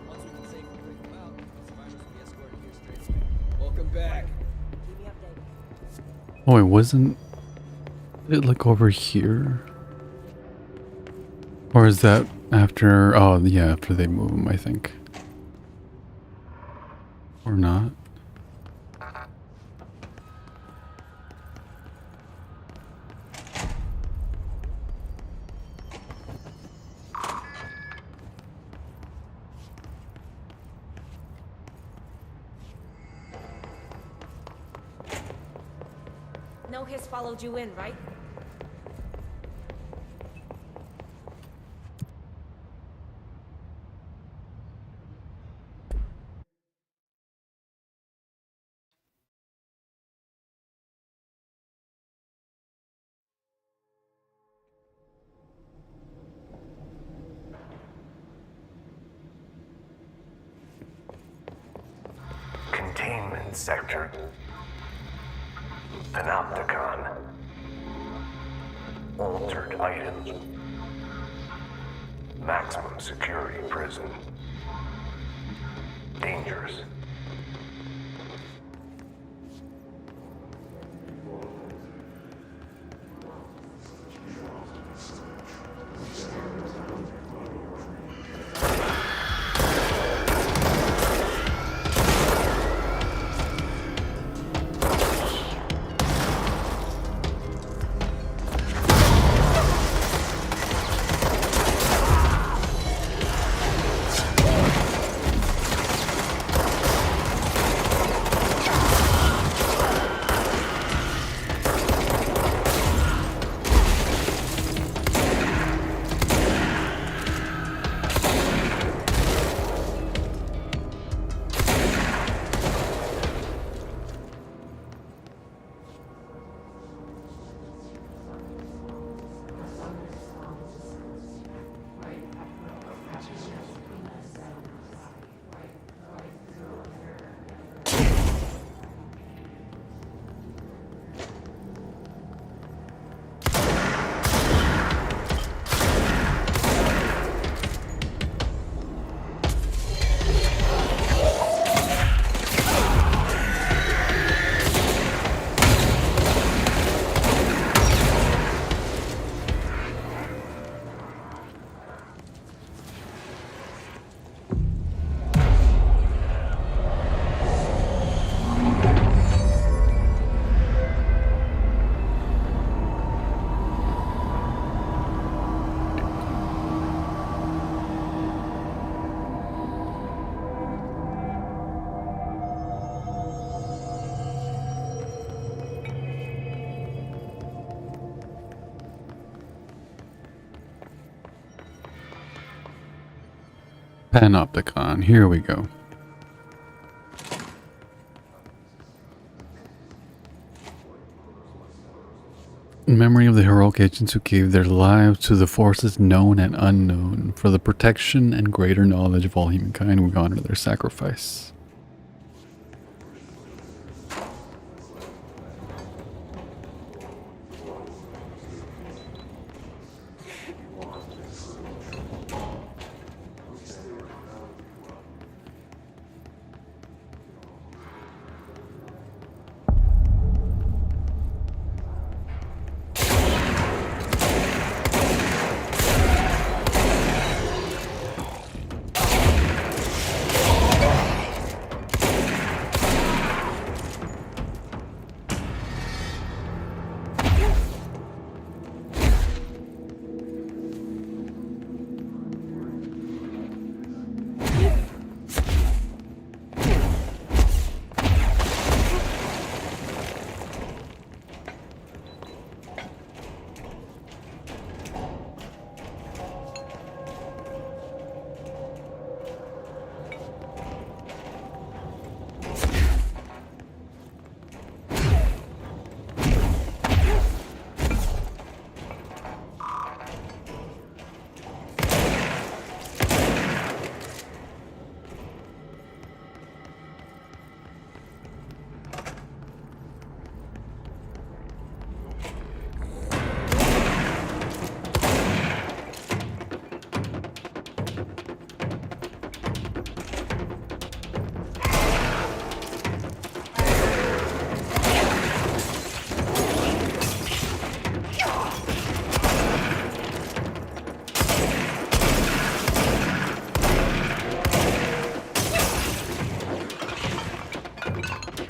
Once we can safely bring them out, survivors will be escorted here straight away. Welcome back. Keep me updated. Oh, it wasn't. Did it look over here? Or is that after? Oh, yeah, after they move them, I think. Or not. No Hiss followed you in, right? Containment sector. Panopticon. altered items. Maximum security prison. Dangerous. Panopticon, here we go. In memory of the heroic agents who gave their lives to the forces known and unknown, for the protection and greater knowledge of all humankind, we honor their sacrifice.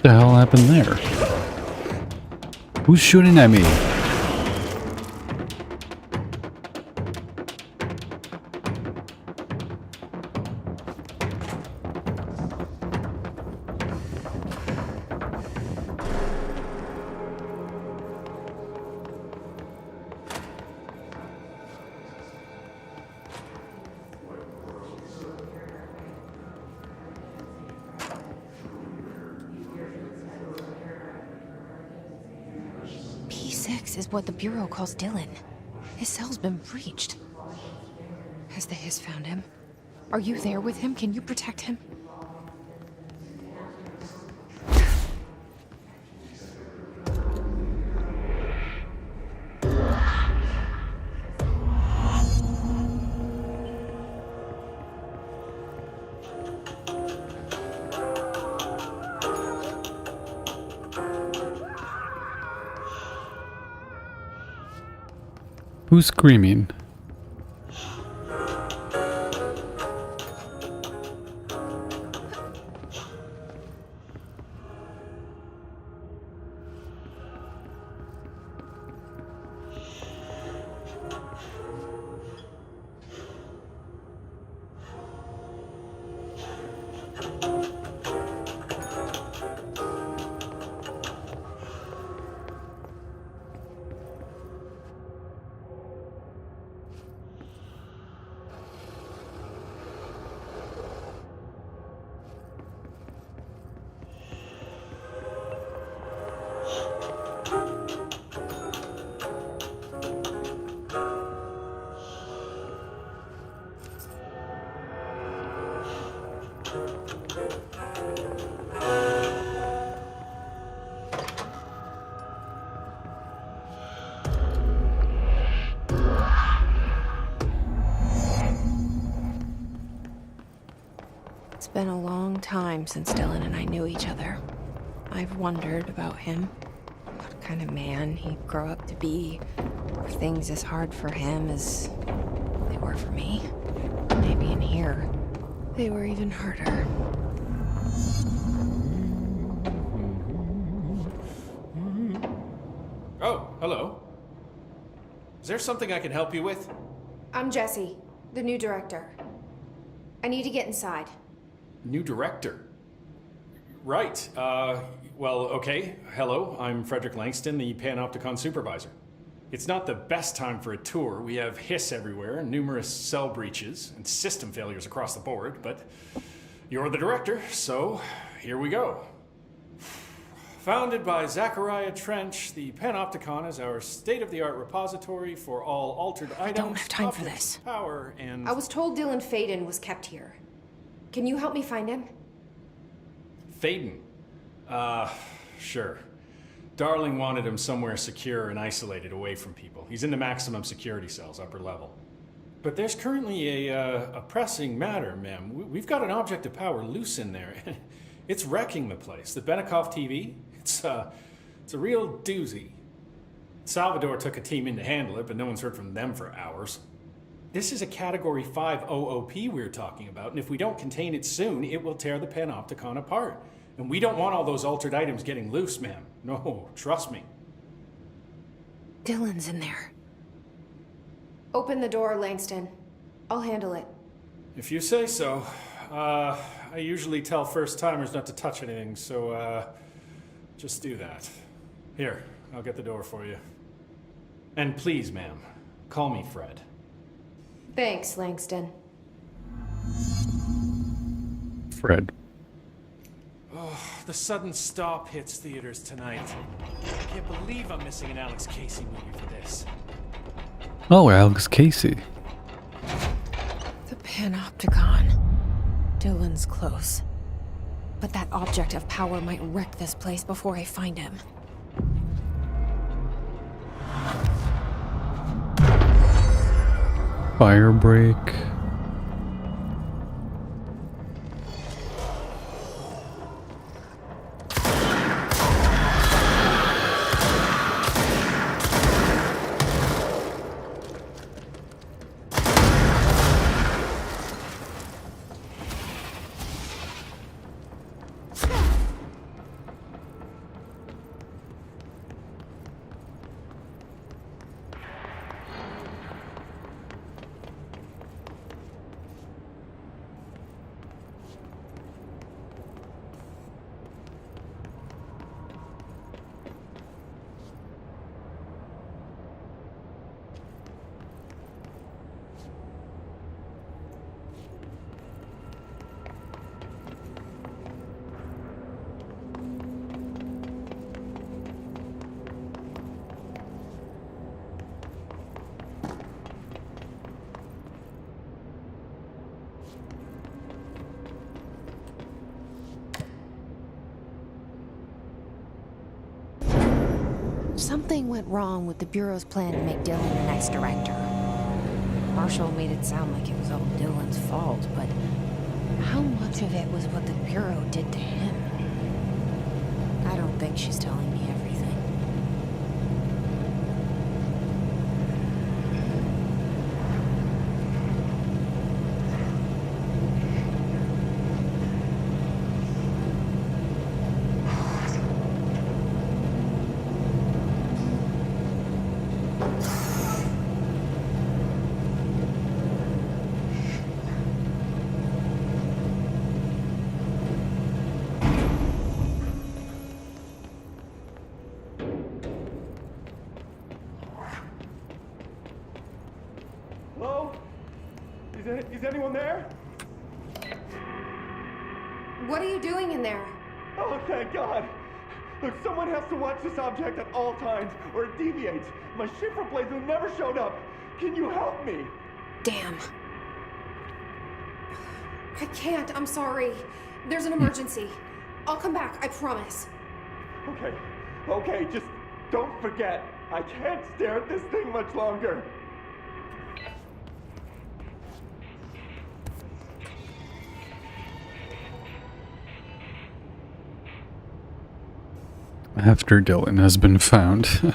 What the hell happened there? Who's shooting at me? P6 is what the Bureau calls Dylan. His cell's been breached. Has the Hiss found him? Are you there with him? Can you protect him? Who's screaming? It's been a long time since Dylan and I knew each other. I've wondered about him. What kind of man he'd grow up to be. Were things as hard for him as they were for me? Maybe in here, they were even harder. Oh, hello. Is there something I can help you with? I'm Jesse, the new director. I need to get inside. New director? Right. Well, okay. Hello, I'm Frederick Langston, the Panopticon supervisor. It's not the best time for a tour. We have hiss everywhere, numerous cell breaches, and system failures across the board, but you're the director, so here we go. Founded by Zachariah Trench, the Panopticon is our state-of-the-art repository for all altered items. I don't have time for objects, this. Power and... I was told Dylan Faden was kept here. Can you help me find him? Faden? Sure. Darling wanted him somewhere secure and isolated away from people. He's in the maximum security cells, upper level. But there's currently a pressing matter, ma'am. We've got an object of power loose in there. It's wrecking the place. The Benikoff TV, it's a real doozy. Salvador took a team in to handle it, but no one's heard from them for hours. This is a Category 5 OOP we're talking about, and if we don't contain it soon, it will tear the Panopticon apart. And we don't want all those altered items getting loose, ma'am. No, trust me. Dylan's in there. Open the door, Langston. I'll handle it. If you say so. I usually tell first-timers not to touch anything, so, just do that. Here, I'll get the door for you. And please, ma'am, call me Fred. Thanks, Langston. Fred. Oh, the sudden stop hits theaters tonight. I can't believe I'm missing an Alex Casey movie for this. Oh, Alex Casey. The Panopticon. Dylan's close. But that object of power might wreck this place before I find him. Fire break. Something went wrong with the Bureau's plan to make Dylan the next director. Marshall made it sound like it was all Dylan's fault, but how much of it was what the Bureau did to him? I don't think she's telling me everything. Is anyone there? What are you doing in there? Oh, thank God! Look, someone has to watch this object at all times, or it deviates. My ship replacement never showed up. Can you help me? Damn. I can't, I'm sorry. There's an emergency. I'll come back, I promise. Okay, just don't forget. I can't stare at this thing much longer. After Dylan has been found.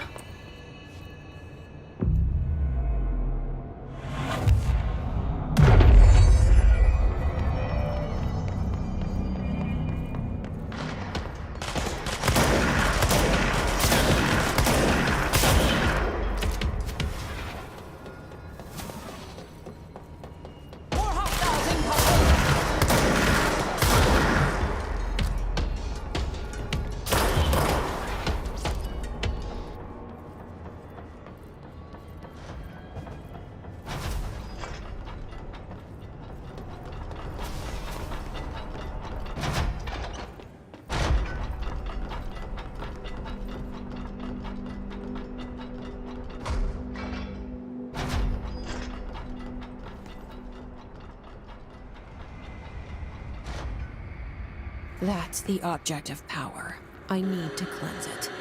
That's the object of power. I need to cleanse it.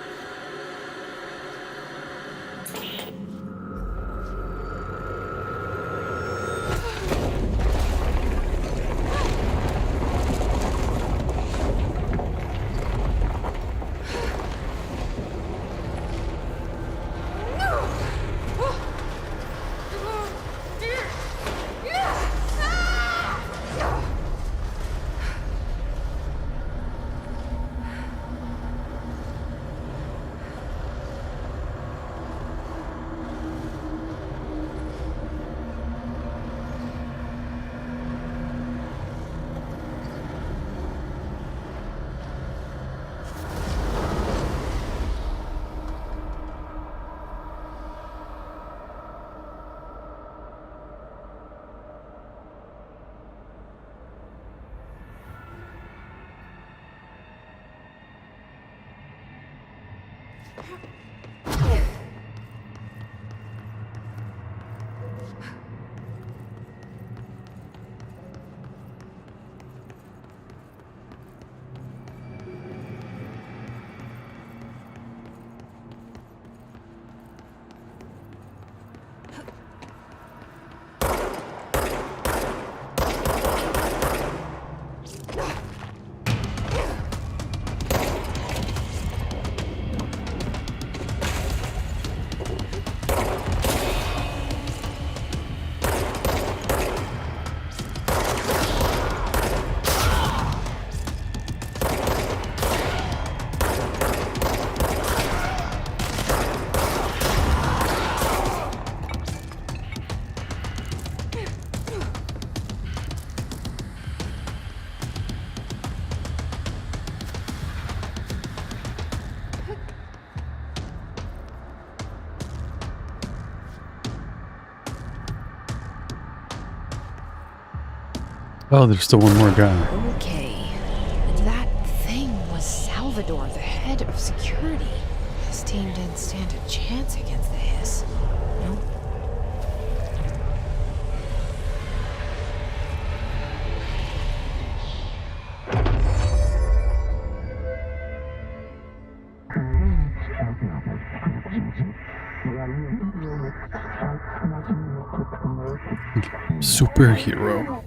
Oh, there's still one more guy. Okay. That thing was Salvador, the head of security. His team didn't stand a chance against the Hiss. Nope. Superhero.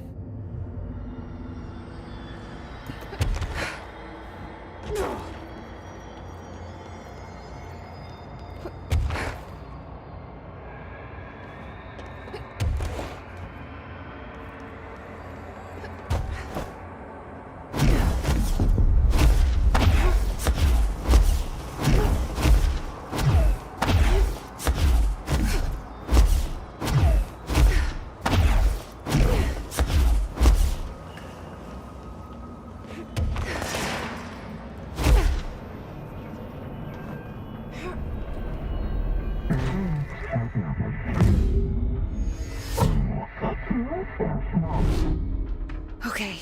Okay,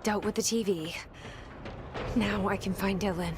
dealt with the TV. Now I can find Dylan.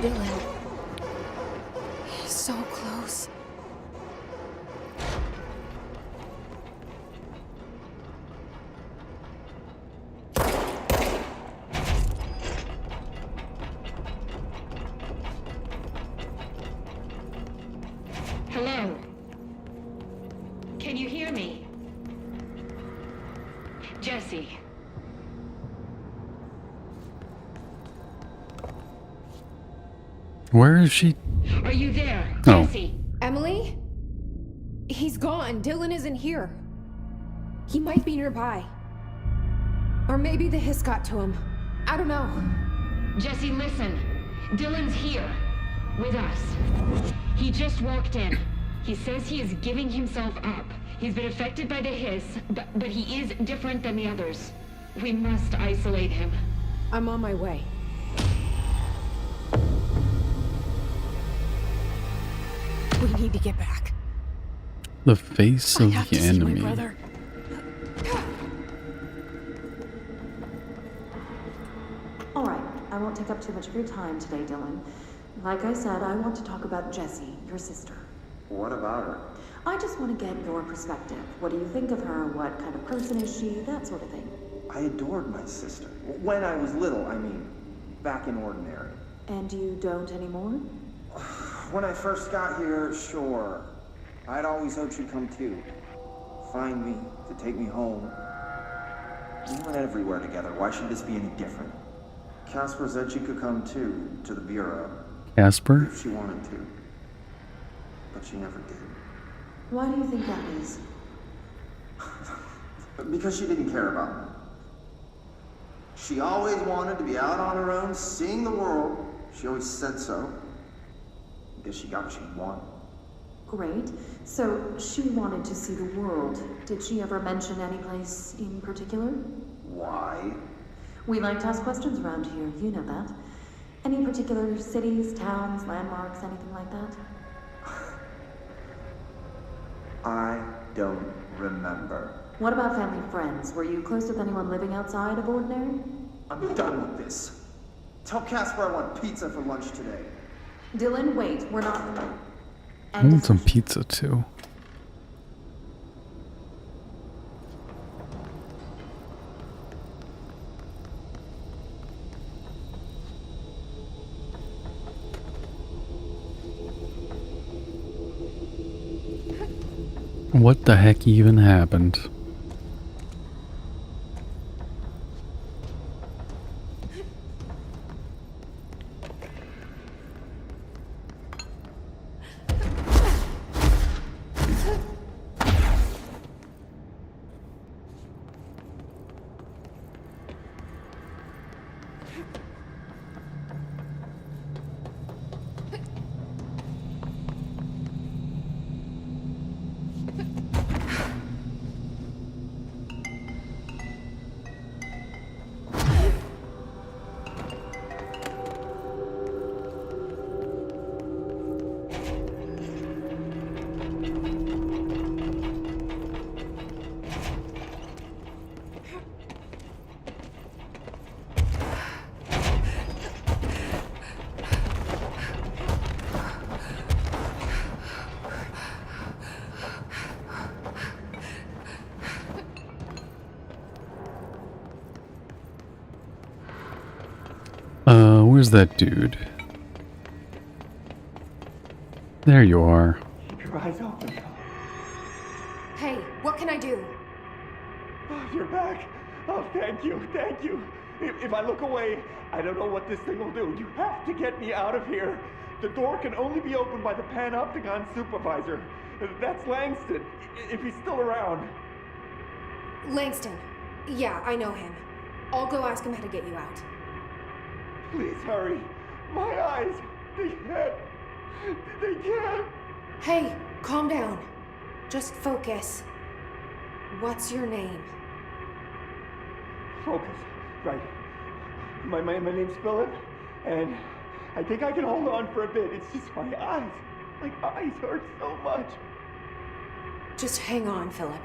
Dylan. He's so close. Hello? Can you hear me? Jesse. Where is she? Are you there? Oh. Jesse? Emily? He's gone. Dylan isn't here. He might be nearby. Or maybe the hiss got to him. I don't know. Jesse, listen. Dylan's here. With us. He just walked in. He says he is giving himself up. He's been affected by the hiss, but he is different than the others. We must isolate him. I'm on my way. We need to get back. The face I of have the to see my enemy. brother. All right, I won't take up too much of your time today, Dylan. Like I said, I want to talk about Jessie, your sister. What about her? I just want to get your perspective. What do you think of her? What kind of person is she? That sort of thing. I adored my sister. When I was little, I mean. Back in Ordinary. And you don't anymore? When I first got here, sure. I'd always hoped she'd come too. Find me, to take me home. We went everywhere together. Why should this be any different? Casper said she could come too, to the Bureau. Casper? If she wanted to. But she never did. Why do you think that is? Because she didn't care about me. She always wanted to be out on her own, seeing the world. She always said so. I guess she got what she wanted. Great. So she wanted to see the world. Did she ever mention any place in particular? Why? We like to ask questions around here, you know that. Any particular cities, towns, landmarks, anything like that? I don't remember. What about family and friends? Were you close with anyone living outside of Ordinary? I'm done with this. Tell Casper I want pizza for lunch today. Dylan, wait, we're not... I want some pizza too. What the heck even happened? Where's that dude? There you are. Keep your eyes open. Hey, what can I do? Oh, you're back. Oh, thank you, thank you. If I look away, I don't know what this thing will do. You have to get me out of here. The door can only be opened by the Panopticon supervisor. That's Langston, if he's still around. Langston. Yeah, I know him. I'll go ask him how to get you out. Please hurry. My eyes, they can't. Hey, calm down. Just focus. What's your name? Focus. Right. My name's Philip, and I think I can hold on for a bit. It's just my eyes. My eyes hurt so much. Just hang on, Philip.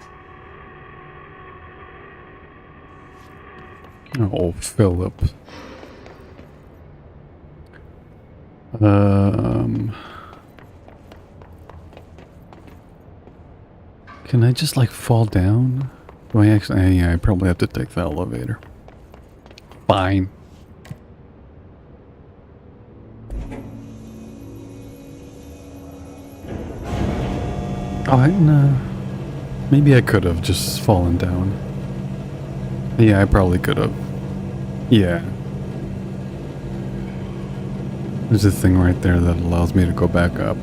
Oh, Philip. Can I just like fall down? Do I actually? Yeah, I probably have to take the elevator. Fine. Oh, no. Maybe I could have just fallen down. Yeah, I probably could have. Yeah. There's a thing right there that allows me to go back up.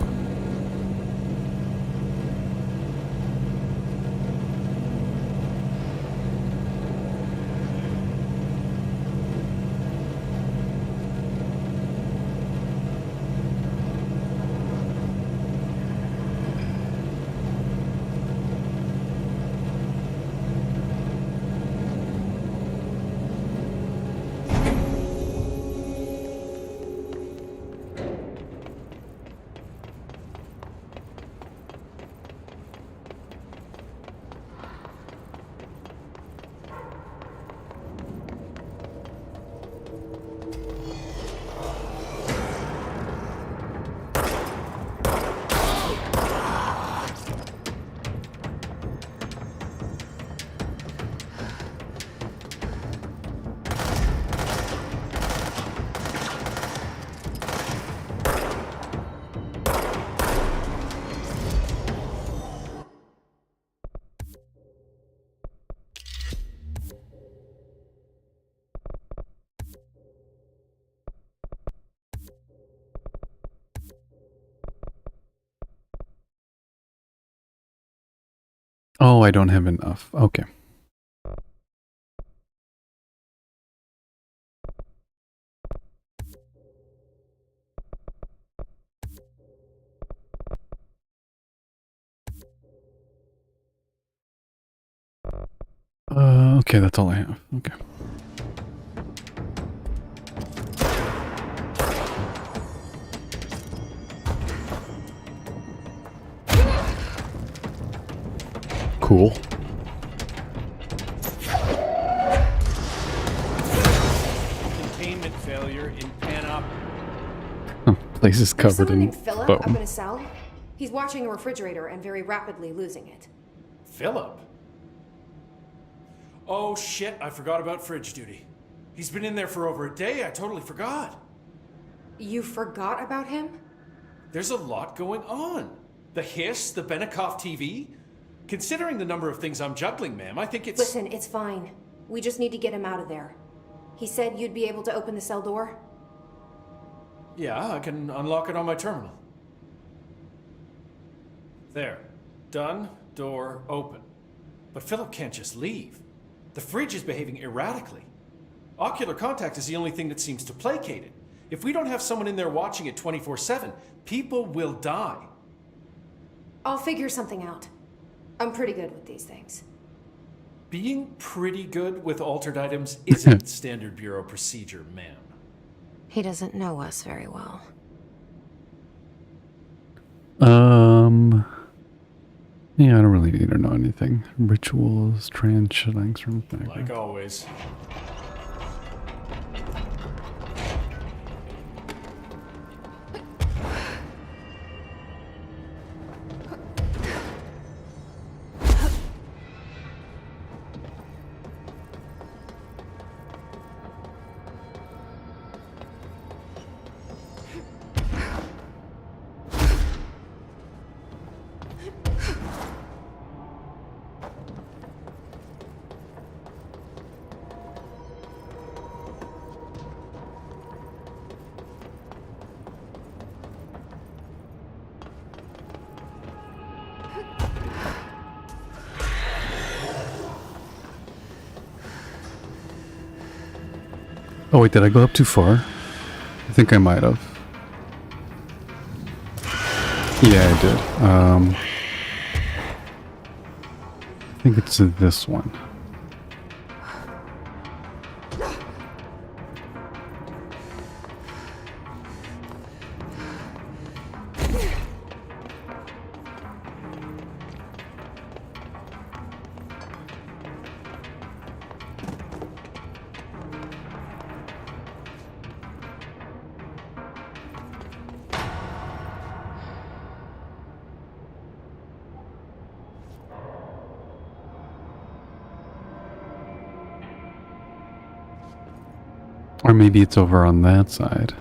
Oh, I don't have enough. Okay. Okay, that's all I have. Okay. Cool. Containment failure in Panop. Place is covered Someone in named Philip up foam. in a cell? He's watching a refrigerator and very rapidly losing it. Philip? Oh shit, I forgot about fridge duty. He's been in there for over a day, I totally forgot. You forgot about him? There's a lot going on. The hiss, the Benikoff TV. Considering the number of things I'm juggling, ma'am, I think it's... Listen, it's fine. We just need to get him out of there. He said you'd be able to open the cell door? Yeah, I can unlock it on my terminal. There. Done. Door open. But Philip can't just leave. The fridge is behaving erratically. Ocular contact is the only thing that seems to placate it. If we don't have someone in there watching it 24/7, people will die. I'll figure something out. I'm pretty good with these things. Being pretty good with altered items isn't standard Bureau procedure, ma'am. He doesn't know us very well. Yeah, I don't really need to know anything. Rituals, trans shillings from back. Like always. Oh wait, did I go up too far? I think I might have. Yeah, I did. I think it's this one. Or maybe it's over on that side.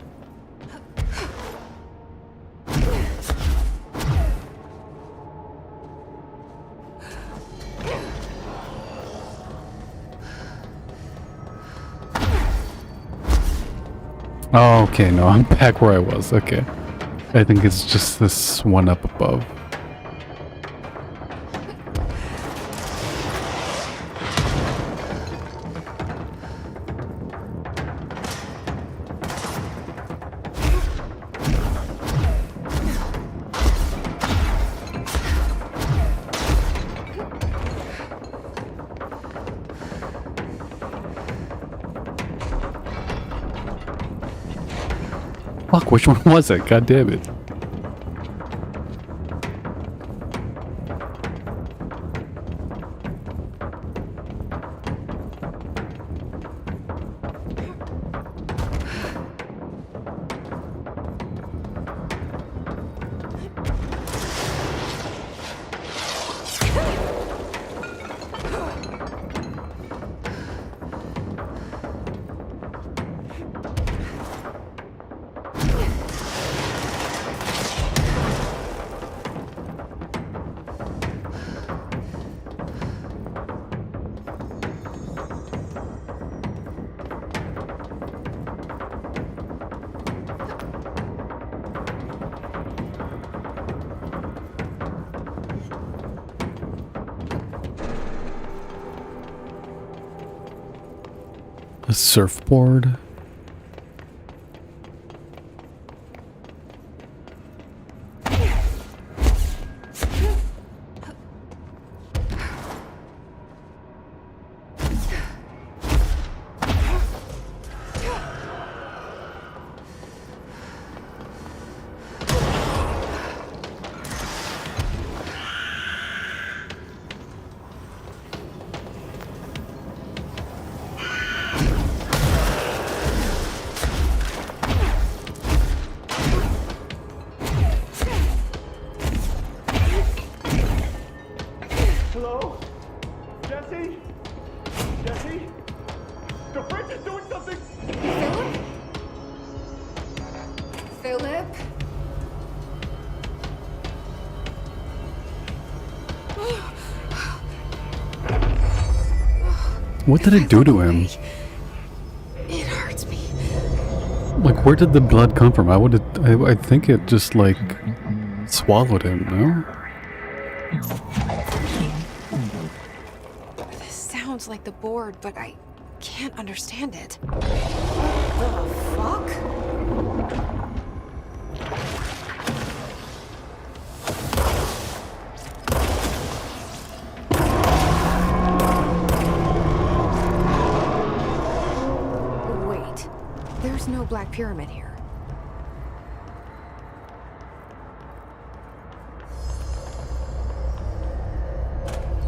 Oh, okay, no, I'm back where I was. Okay. I think it's just this one up above. Fuck, which one was it? God damn it. A surfboard? Hello? Jesse? Jesse? The fridge is doing something! Philip? What did it do to him? It hurts me. Like, where did the blood come from? I think it just, like, swallowed him, no? This sounds like the board, but I can't understand it. The fuck? Wait, there's no Black Pyramid here.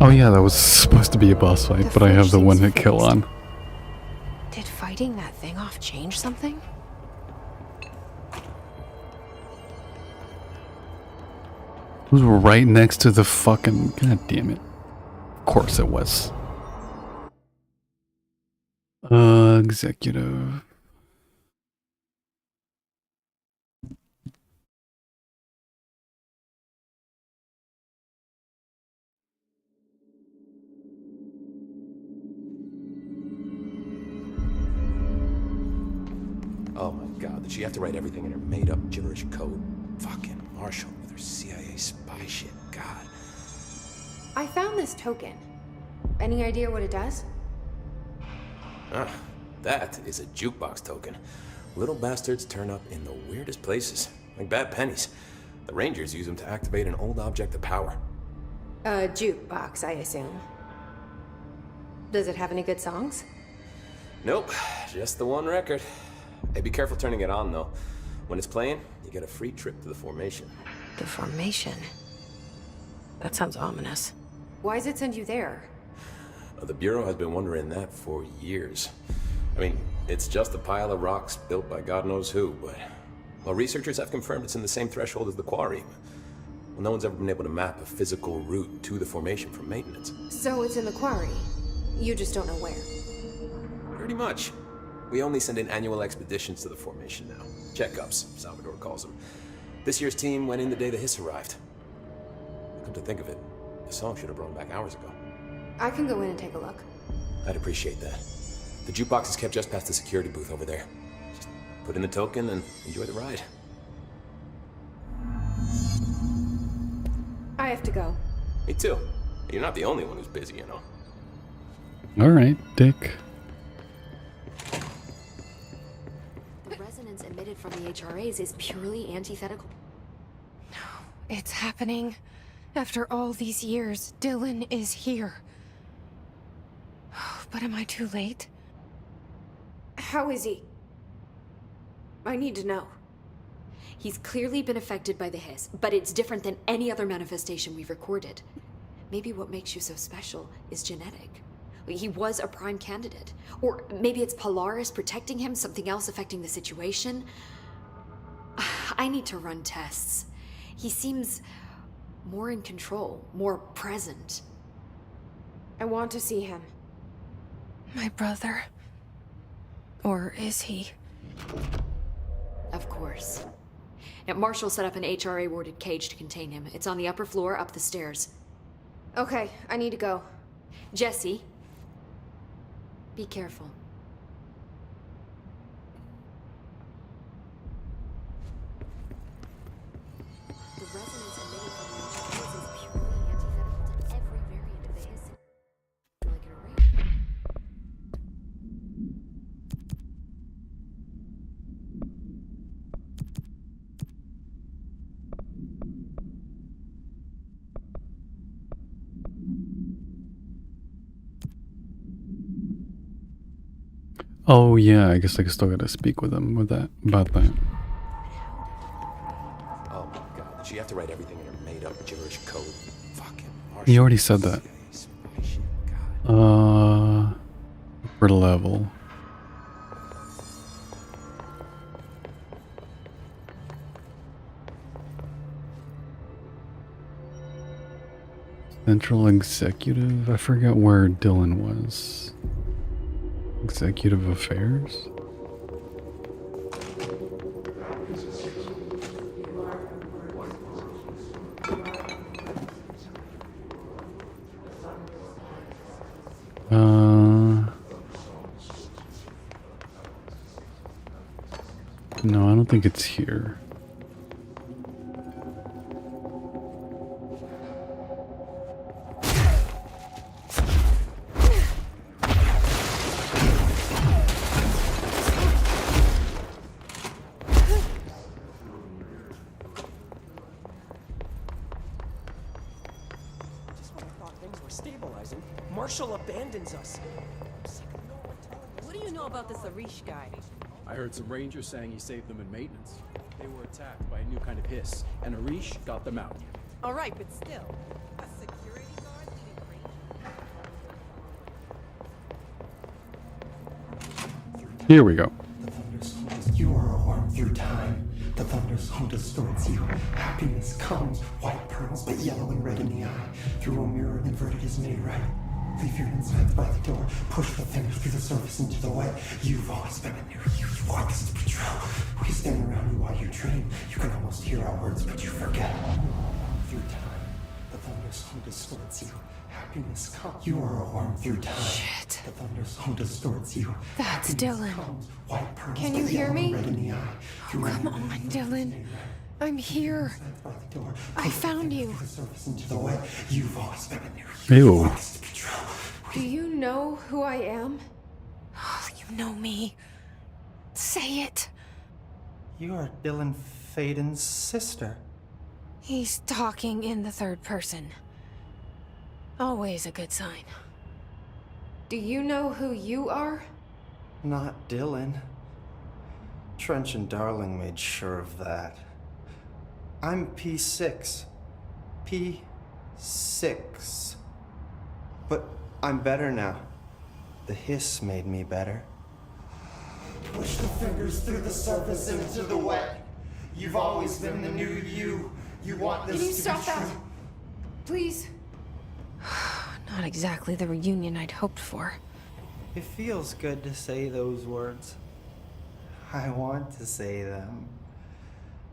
Oh yeah, that was supposed to be a boss fight, but I have the one-hit kill on. Did fighting that thing off change something? It was right next to the fucking... God damn it. Of course it was. Executive. Oh my god, did she have to write everything in her made-up gibberish code? Fucking Marshall with her CIA spy shit, god. I found this token. Any idea what it does? Ah, that is a jukebox token. Little bastards turn up in the weirdest places, like bad pennies. The Rangers use them to activate an old object of power. A jukebox, I assume. Does it have any good songs? Nope, just the one record. Hey, be careful turning it on, though. When it's playing, you get a free trip to the Formation. The Formation? That sounds ominous. Why does it send you there? The Bureau has been wondering that for years. I mean, it's just a pile of rocks built by God knows who, but... Well, researchers have confirmed it's in the same threshold as the Quarry. Well, no one's ever been able to map a physical route to the Formation for maintenance. So it's in the quarry. You just don't know where. Pretty much. We only send in annual expeditions to the Formation now. Checkups, Salvador calls them. This year's team went in the day the Hiss arrived. Come to think of it, the song should have brought them back hours ago. I can go in and take a look. I'd appreciate that. The jukebox is kept just past the security booth over there. Just put in the token and enjoy the ride. I have to go. Me too. You're not the only one who's busy, you know. Alright, Dick. The resonance emitted from the HRAs is purely antithetical. It's happening. After all these years, Dylan is here. But am I too late? How is he? I need to know. He's clearly been affected by the Hiss, but it's different than any other manifestation we've recorded. Maybe what makes you so special is genetic. He was a prime candidate. Or maybe it's Polaris protecting him, something else affecting the situation. I need to run tests. He seems more in control, more present. I want to see him. My brother? Or is he? Of course. Now, Marshall set up an HRA-warded cage to contain him. It's on the upper floor, up the stairs. Okay, I need to go. Jesse, be careful. The resonance emitted from the HRAs is purely antithetical to every variant of the Hiss. Like an array. Oh yeah, I guess I still gotta speak with him about that. Oh my god, did she have to write everything in her made-up gibberish code? Fucking Marshall. He already said that. Upper level. Central Executive? I forget where Dylan was. Executive Affairs? No, I don't think it's here. Marshall abandons us. What do you know about this Arish guy? I heard some rangers saying he saved them in maintenance. They were attacked by a new kind of hiss, and Arish got them out. All right, but still, a security guard leading Here we go. You are a worm through time. The thunder's home distorts you. Happiness comes, white pearls, but yellow and red in the eye. Through a mirror inverted is made right. Leave your insides by the door. Push the fingers through the surface into the wet. You've always been a new you. You want this to be true. We stand around you while you dream. You can almost hear our words, but you forget. Through time, the thunder's home distorts you. Happiness comes. You are a worm through time. Shit. The thunder's home distorts you. That's Dylan. White pearls, Can you but hear yellow me? and red in the eye. Oh, come on, Dylan. I'm here. I found you. Into the wet. You've always been a new you. Ew. You want this to be true. Do you know who I am? Oh, you know me. Say it. You are Dylan Faden's sister. He's talking in the third person. Always a good sign. Do you know who you are? Not Dylan. Trench and Darling made sure of that. I'm P6. P6. But I'm better now. The hiss made me better. Push the fingers through the surface into the wet. You've always been the new you. You want this Can you to stop be that? true. Please. Not exactly the reunion I'd hoped for. It feels good to say those words. I want to say them.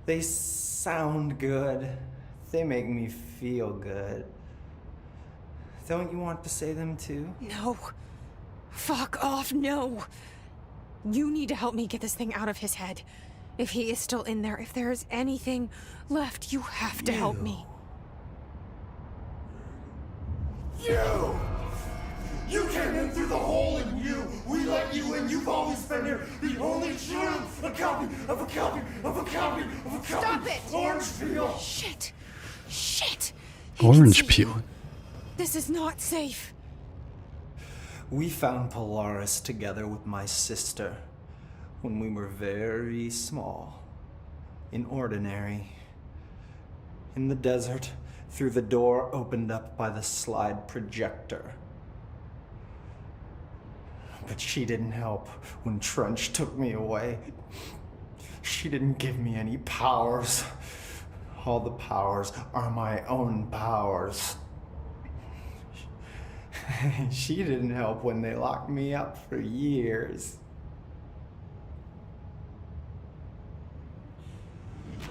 They sound good. They make me feel good. Don't you want to say them too? No. Fuck off, no. You need to help me get this thing out of his head. If he is still in there, if there is anything left, you have to help me. You! You came in through the hole in you! We let you in, you've always been here! The only truth! A copy of a copy of a copy of a copy! Stop it! Orange peel! Shit! Shit! Orange peel. This is not safe. We found Polaris together with my sister when we were very small. In Ordinary. In the desert, through the door opened up by the slide projector. But she didn't help when Trench took me away. She didn't give me any powers. All the powers are my own powers. She didn't help when they locked me up for years.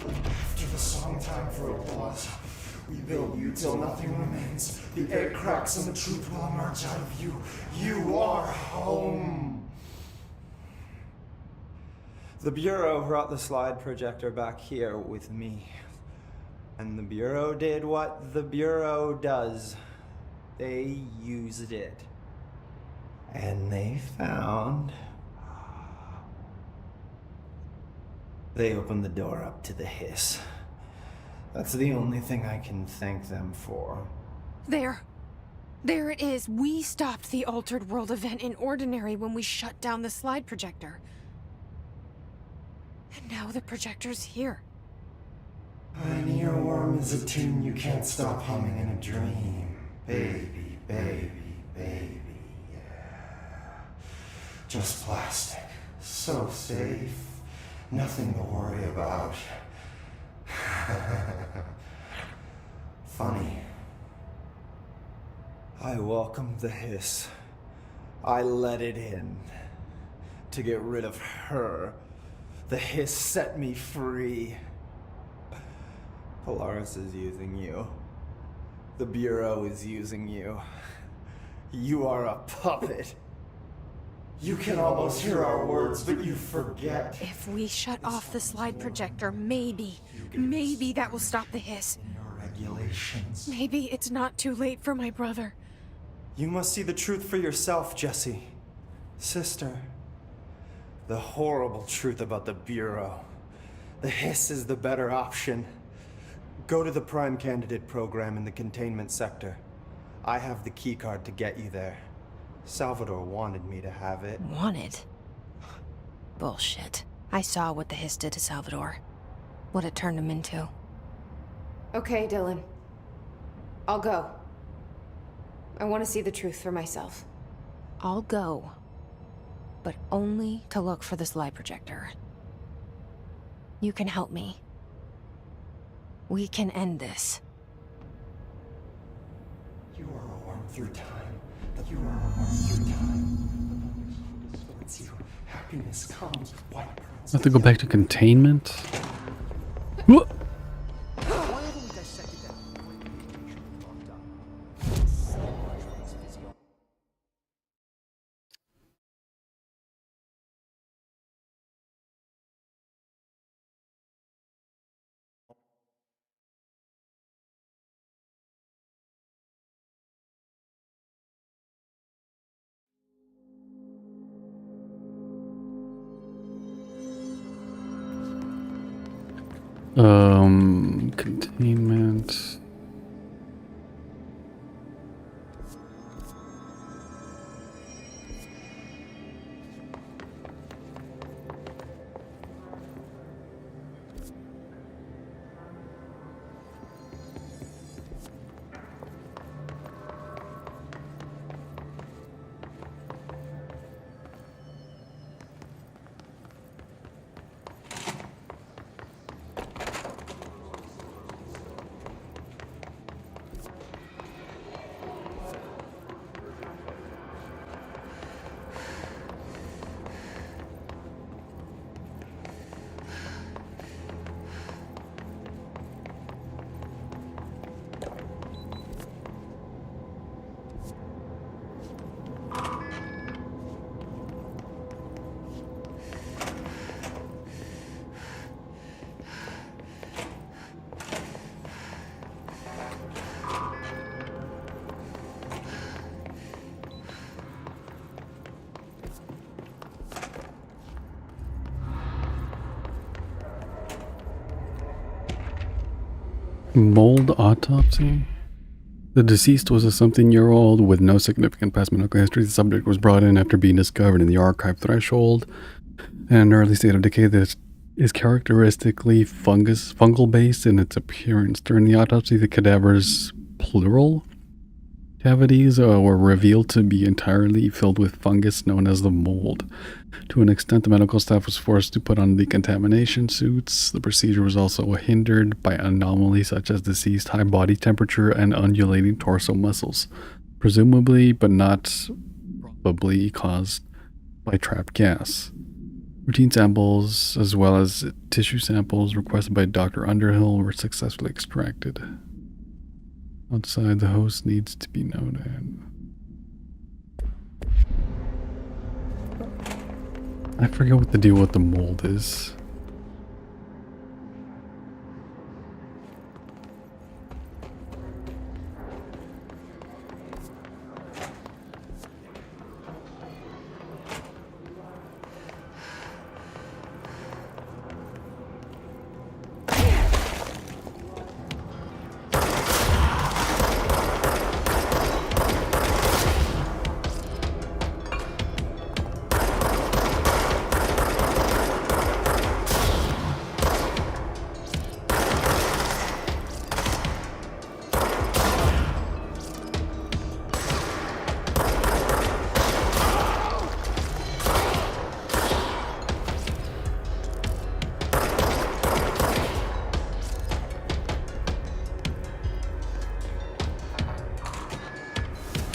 After the song time for applause, we build you till nothing remains. The egg cracks and the truth will emerge out of you. You are home. The Bureau brought the slide projector back here with me. And the Bureau did what the Bureau does. They used it. And they found... They opened the door up to the hiss. That's the only thing I can thank them for. There. There it is. We stopped the Altered World event in Ordinary when we shut down the slide projector. And now the projector's here. An earworm is a tune you can't stop humming in a dream. Baby, baby, baby, yeah. Just plastic. So safe. Nothing to worry about. Funny. I welcomed the hiss. I let it in. To get rid of her. The hiss set me free. Polaris is using you. The Bureau is using you. You are a puppet. You can almost hear our words, but you forget. If we shut off the slide projector, maybe that will stop the hiss. Regulations. Maybe it's not too late for my brother. You must see the truth for yourself, Jesse. Sister. The horrible truth about the Bureau. The hiss is the better option. Go to the Prime Candidate program in the containment sector. I have the keycard to get you there. Salvador wanted me to have it. Wanted? Bullshit. I saw what the Hiss did to Salvador. What it turned him into. Okay, Dylan. I'll go. I want to see the truth for myself. I'll go. But only to look for this light projector. You can help me. We can end this. You are a worm through time. You are a worm through time. The distorts you. Happiness comes. White pearls. I have to go back to containment. Whoa. Why haven't we dissected that before the communication locked up? So much for his physio. Containment. Mold autopsy? The deceased was a something-year-old with no significant past medical history. The subject was brought in after being discovered in the archive threshold in an early state of decay that is characteristically fungal-based in its appearance. During the autopsy, the cadaver's plural cavities were revealed to be entirely filled with fungus known as the mold. To an extent, the medical staff was forced to put on decontamination suits. The procedure was also hindered by anomalies such as deceased high body temperature and undulating torso muscles, presumably but not probably caused by trapped gas. Routine samples as well as tissue samples requested by Dr. Underhill were successfully extracted. Outside, the host needs to be noted. I forget what the deal with the mold is.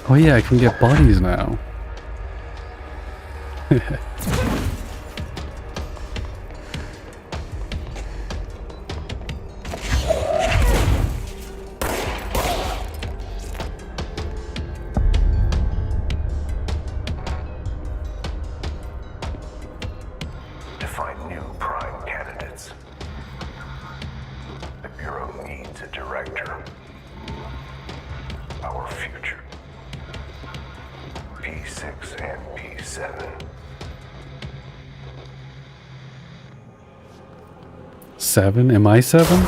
Oh yeah, I can get bodies now. To find new prime candidates, the Bureau needs a director. Our future. P6 and P7. 7? Am I 7?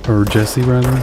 Or Jesse, rather?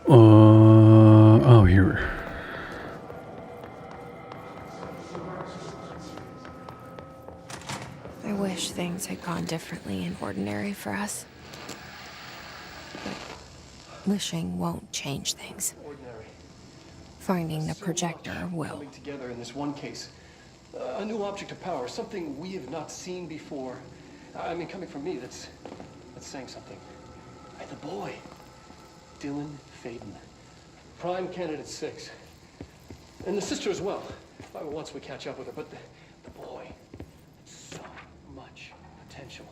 Oh, here. I wish things had gone differently in Ordinary for us. But wishing won't change things. Ordinary. Finding the projector will. Coming together in this one case. A new object of power, something we have not seen before. I mean, coming from me, that's saying something. The boy, Dylan Faden, Prime Candidate 6, and the sister as well. Once we catch up with her, but the boy, so much potential.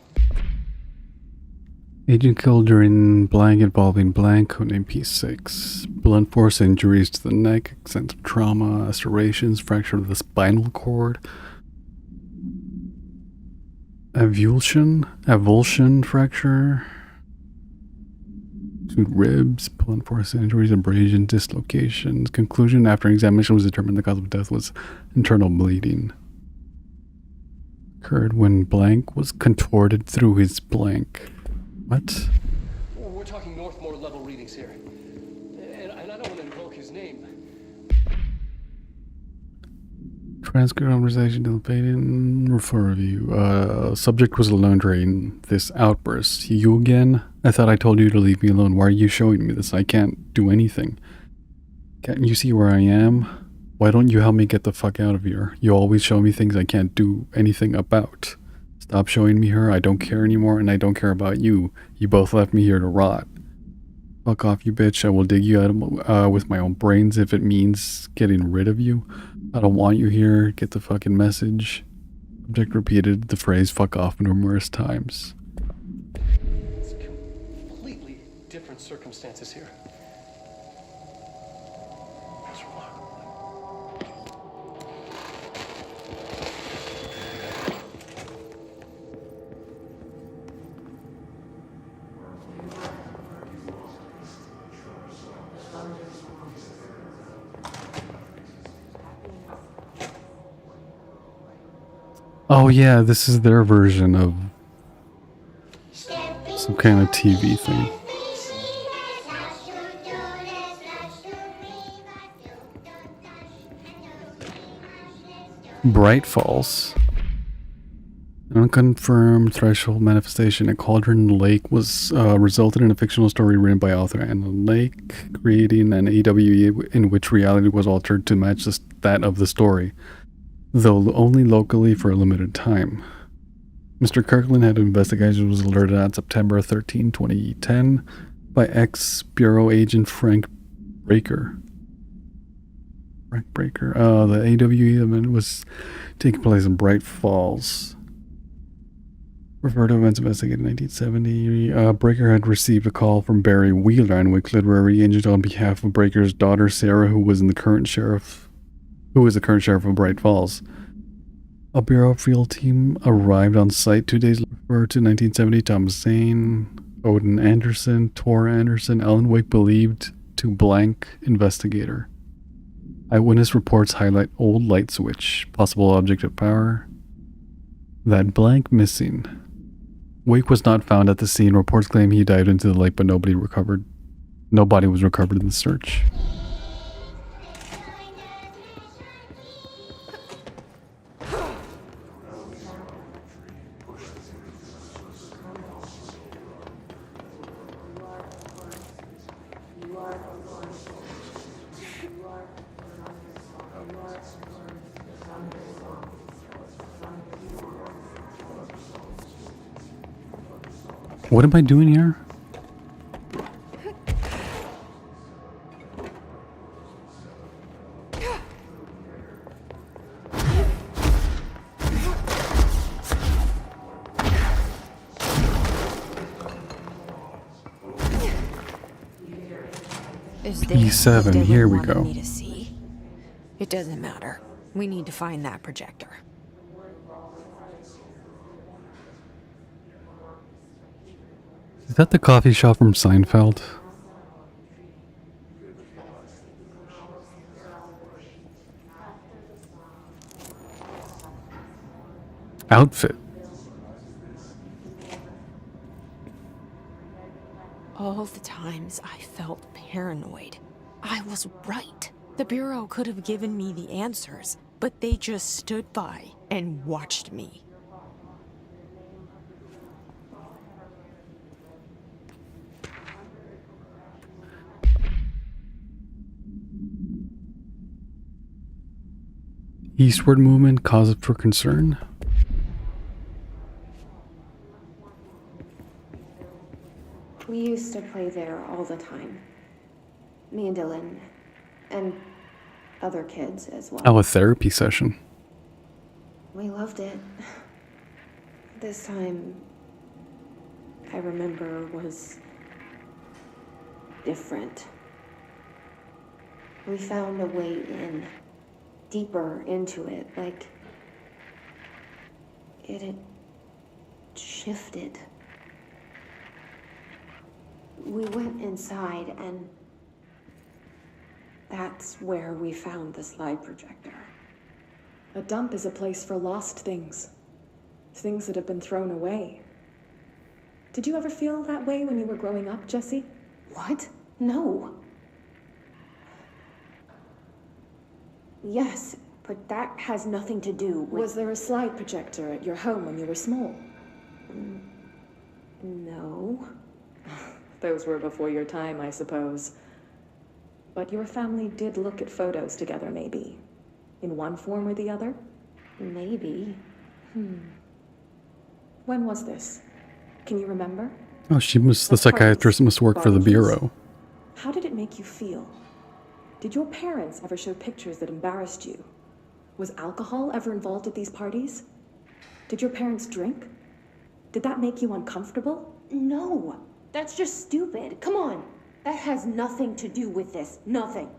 Agent killed during blank involving blank, codename P6. Blunt force injuries to the neck, extensive trauma, lacerations, fracture of the spinal cord. Avulsion fracture. 2 ribs, blunt force injuries, abrasion, dislocations. Conclusion, after examination was determined the cause of death was internal bleeding. Occurred when blank was contorted through his blank. What? We're talking Northmore level readings here. And I don't want to invoke his name. Transcript conversation Dylan refer review. Subject was alone during this outburst. You again? I thought I told you to leave me alone. Why are you showing me this? I can't do anything. Can't you see where I am? Why don't you help me get the fuck out of here? You always show me things I can't do anything about. Stop showing me her. I don't care anymore, and I don't care about you. You both left me here to rot. Fuck off, you bitch. I will dig you out with my own brains if it means getting rid of you. I don't want you here. Get the fucking message. Subject repeated the phrase fuck off numerous times. It's completely different circumstances here. That's remarkable. Oh yeah, this is their version of some kind of TV thing. Bright Falls. An unconfirmed threshold manifestation at Cauldron Lake was resulted in a fictional story written by author Anna Lake, creating an AWE in which reality was altered to match that of the story, though only locally for a limited time. Mr. Kirkland head of investigations was alerted on September 13, 2010 by ex-Bureau agent Frank Breaker. The AWE event was taking place in Bright Falls. Referred to events investigated in 1970. Breaker had received a call from Barry Wheeler, an Wick literary agent, on behalf of Breaker's daughter Sarah, who is the current sheriff of Bright Falls. A Bureau field team arrived on site 2 days later. Referred to 1970. Thomas Zane, Odin Anderson, Tor Anderson, Ellen Wick believed to blank investigator. Eyewitness reports highlight old light switch, possible object of power. That blank missing. Wake was not found at the scene. Reports claim he dived into the lake, but nobody was recovered in the search. What am I doing here? Is this E7, what Dylan here we wanted go. me to see? It doesn't matter. We need to find that projector. Is that the coffee shop from Seinfeld? Outfit. all the times I felt paranoid. I was right. The Bureau could have given me the answers, but they just stood by and watched me. Eastward movement, cause for concern. We used to play there all the time. Me and Dylan. And other kids as well. Oh, a therapy session. We loved it. This time, I remember, was different. We found a way in, deeper into it, like it had shifted. We went inside, and that's where we found the slide projector. A dump is a place for lost things. Things that have been thrown away. Did you ever feel that way when you were growing up, Jesse? What? No. Yes, but that has nothing to do with... Was there a slide projector at your home when you were small? No. Those were before your time, I suppose. But your family did look at photos together, maybe. In one form or the other? Maybe. When was this? Can you remember? Oh, the psychiatrist must work for the Bureau. How did it make you feel? Did your parents ever show pictures that embarrassed you? Was alcohol ever involved at these parties? Did your parents drink? Did that make you uncomfortable? No, that's just stupid. Come on. That has nothing to do with this. Nothing.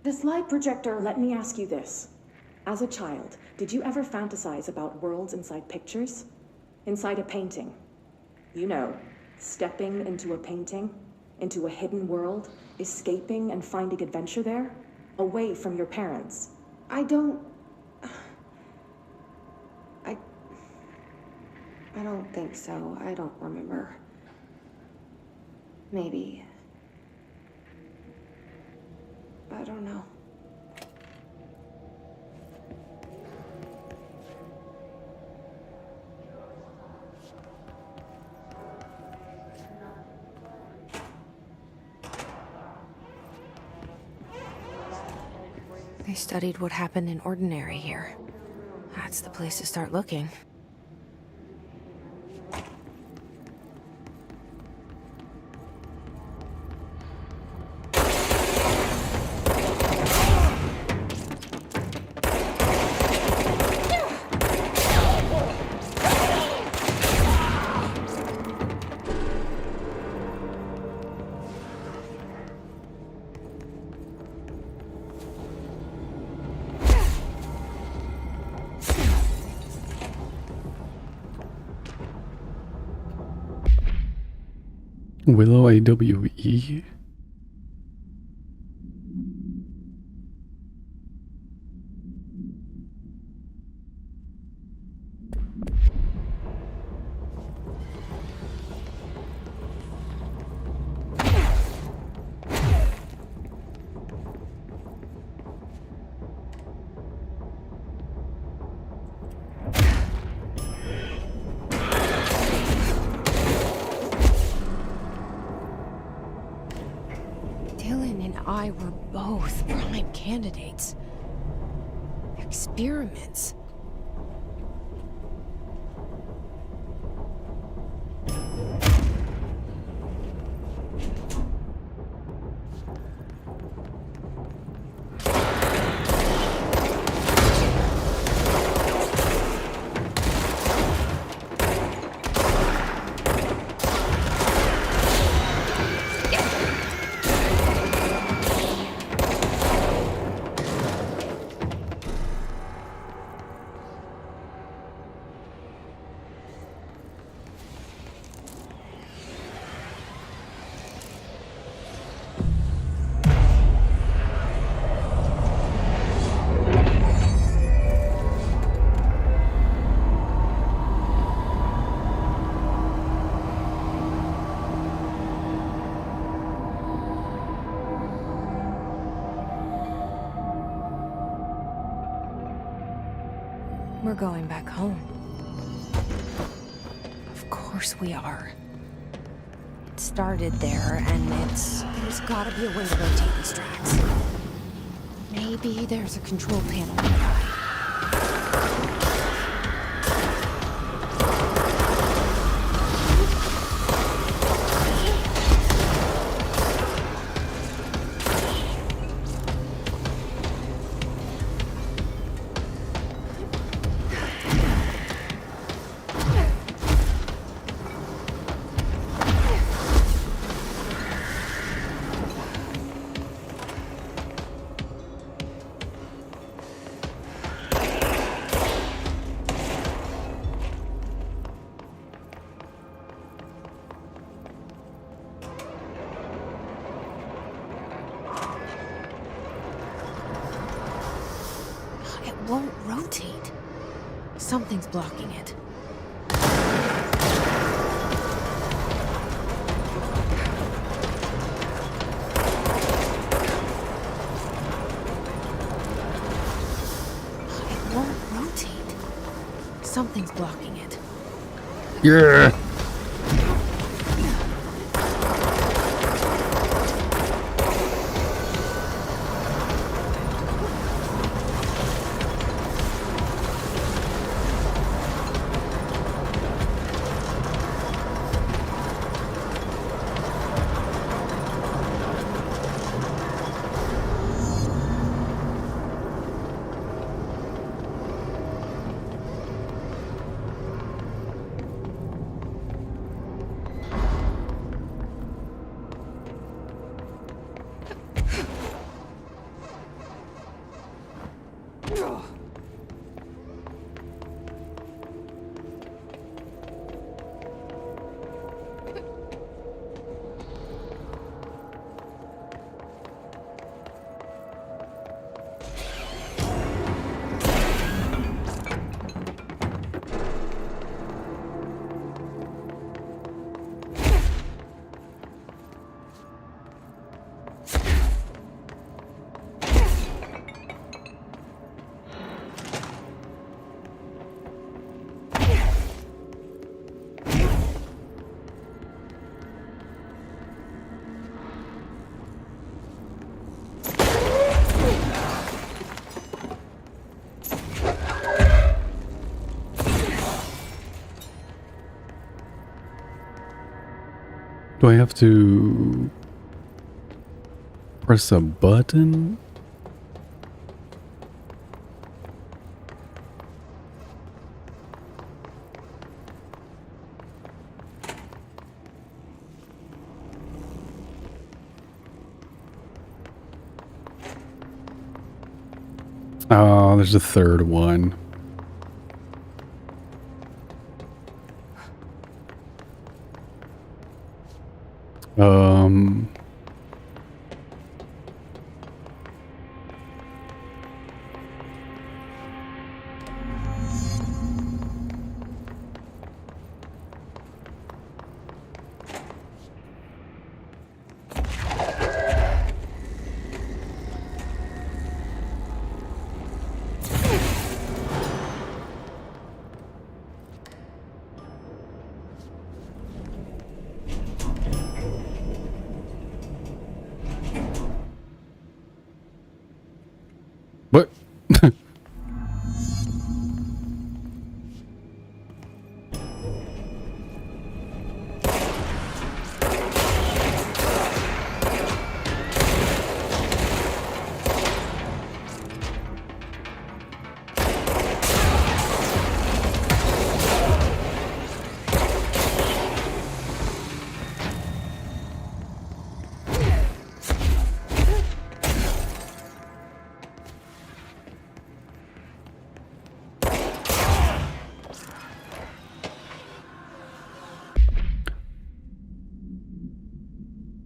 The slide projector... Let me ask you this. As a child, did you ever fantasize about worlds inside pictures? Inside a painting? You know, stepping into a painting, into a hidden world, escaping and finding adventure there, away from your parents. I don't think so. I don't remember. Maybe. I don't know. They studied what happened in Ordinary here. That's the place to start looking. Willow AWE. Dylan and I were both prime candidates. Experiments. We're going back home. Of course we are. It started there, and there's gotta be a way to rotate these tracks. Maybe there's a control panel nearby. Won't rotate. Something's blocking it. It won't rotate. Something's blocking it. Yeah. Do I have to press a button? Oh, there's a third one. What?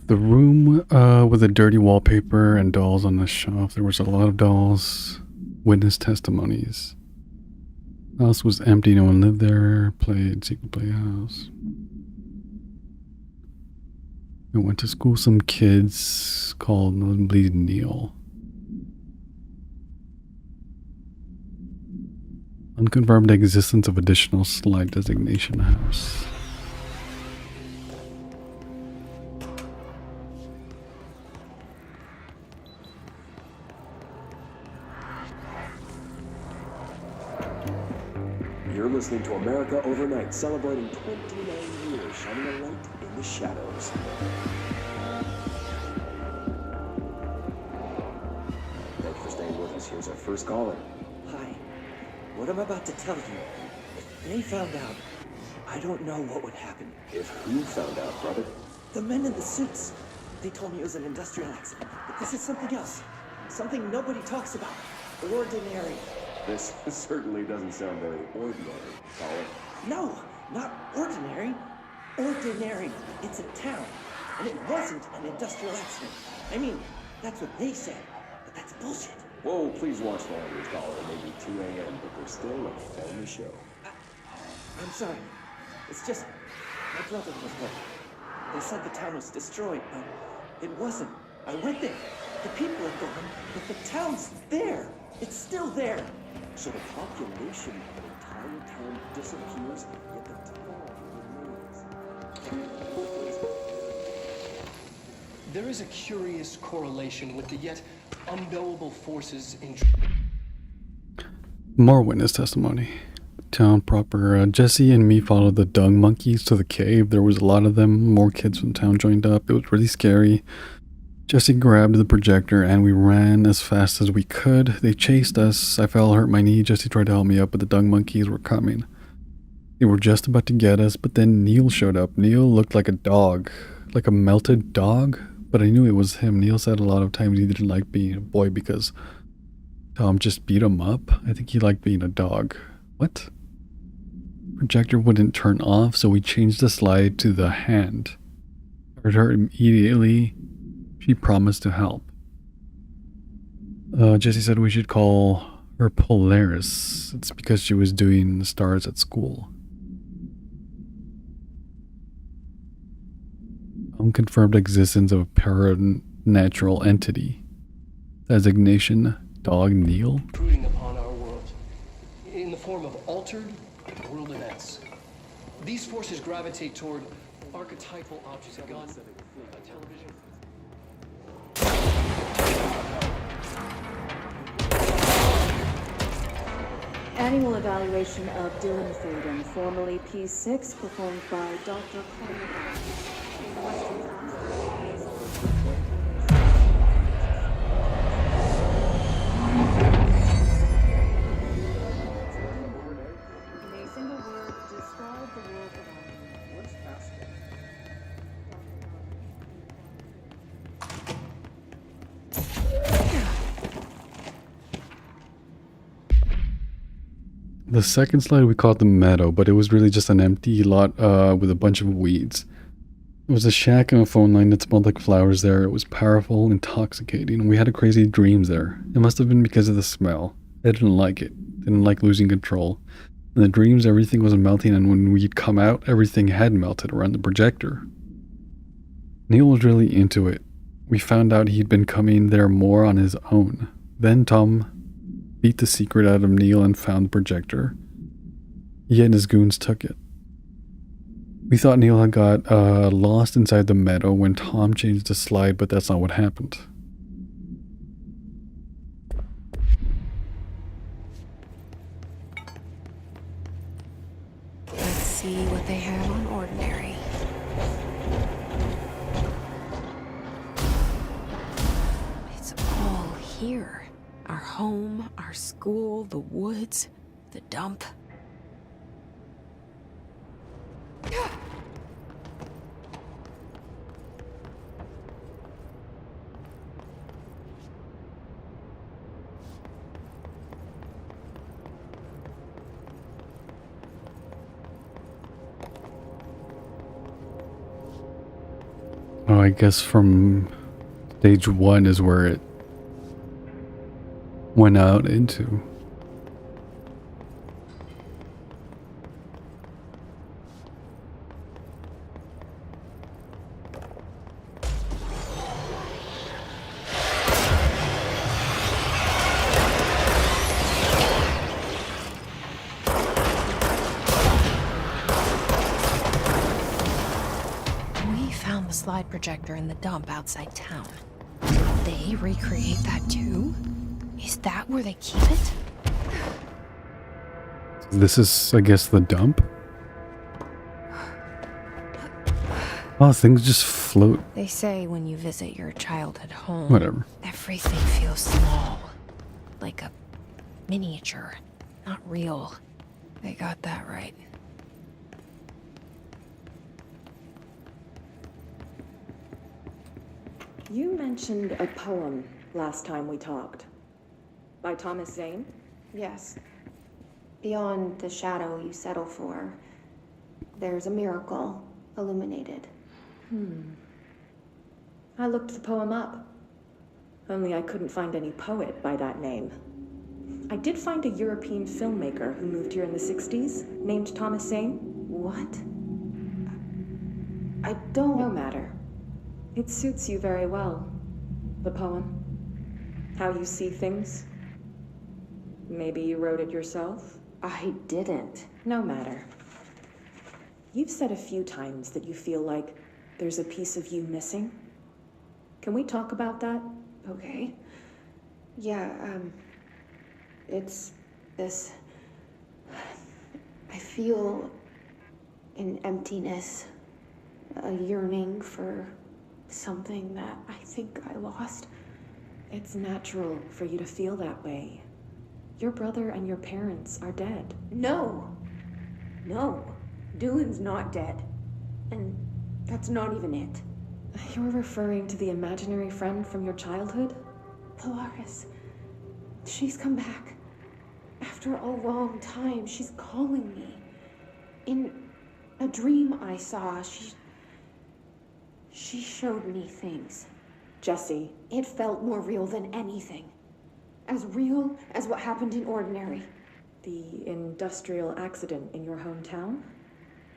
The room with the dirty wallpaper and dolls on the shelf. There was a lot of dolls. Witness testimonies. The house was empty. No one lived there. Played Secret Playhouse. I went to school. Some kids called Nosebleed Neil. Unconfirmed existence of additional slide designation house. You're listening to America Overnight, celebrating 29 years, shining a light in the shadows. Thank you for staying with us. Here's our first caller. Hi. What I'm about to tell you, if they found out, I don't know what would happen. If who found out, brother? The men in the suits. They told me it was an industrial accident, but this is something else. Something nobody talks about. Ordinary. This certainly doesn't sound very ordinary, caller. No, not ordinary. Ordinary. It's a town. And it wasn't an industrial accident. I mean, that's what they said. But that's bullshit. Whoa, please watch the language, caller. It may be 2 a.m., but there's still a family show. I'm sorry. It's just, my brother was hurt. They said the town was destroyed, but it wasn't. I went there. The people are gone, but the town's there. It's still there. So the population of an entire town disappears, yet the town remains. There is a curious correlation with the yet unknowable forces in... More witness testimony. Town proper. Jesse and me followed the dung monkeys to the cave. There was a lot of them. More kids from town joined up. It was really scary. Jesse grabbed the projector and we ran as fast as we could. They chased us. I fell, hurt my knee. Jesse tried to help me up, but the dung monkeys were coming. They were just about to get us, but then Neil showed up. Neil looked like a dog. Like a melted dog? But I knew it was him. Neil said a lot of times he didn't like being a boy because Tom just beat him up. I think he liked being a dog. What? Projector wouldn't turn off, so we changed the slide to the hand. Heard her immediately. She promised to help. Jesse said we should call her Polaris. It's because she was doing stars at school. Unconfirmed existence of a paranatural entity. Designation, Dog Neil. Brooding upon our world, in the form of altered world events. These forces gravitate toward archetypal objects, a gun, a television. Annual evaluation of Dylan Faden, formerly P6, performed by Dr. In a single word, describe the world around you. What's faster? The second slide we called the meadow, but it was really just an empty lot with a bunch of weeds. It was a shack and a phone line that smelled like flowers there. It was powerful, intoxicating. We had crazy dreams there. It must have been because of the smell. I didn't like it. Didn't like losing control. In the dreams, everything was melting, and when we'd come out, everything had melted around the projector. Neil was really into it. We found out he'd been coming there more on his own. Then Tom beat the secret out of Neil and found the projector. He and his goons took it. We thought Neil had got lost inside the meadow when Tom changed the slide, but that's not what happened. Let's see what they have on Ordinary. It's all here. Our home, our school, the woods, the dump. Oh, I guess from stage 1 is where it went out into. slide projector in the dump outside town. Did they recreate that too? Is that where they keep it? This is, I guess, the dump? Oh, things just float. They say when you visit your childhood home, Whatever. everything feels small. Like a miniature, not real. They got that right. You mentioned a poem last time we talked. By Thomas Zane? Yes. Beyond the shadow you settle for, there's a miracle illuminated. I looked the poem up. Only I couldn't find any poet by that name. I did find a European filmmaker who moved here in the 60s, named Thomas Zane. What? I don't... No matter. It suits you very well. The poem. How you see things. Maybe you wrote it yourself? I didn't. No matter. You've said a few times that you feel like there's a piece of you missing. Can we talk about that? Okay. Yeah, it's this... I feel an emptiness, a yearning for something that I think I lost. It's natural for you to feel that way. Your brother and your parents are dead. No! No. Dylan's not dead. And that's not even it. You're referring to the imaginary friend from your childhood? Polaris. She's come back. After a long time, she's calling me. In a dream I saw, she showed me things. Jesse. It felt more real than anything. As real as what happened in Ordinary. The industrial accident in your hometown?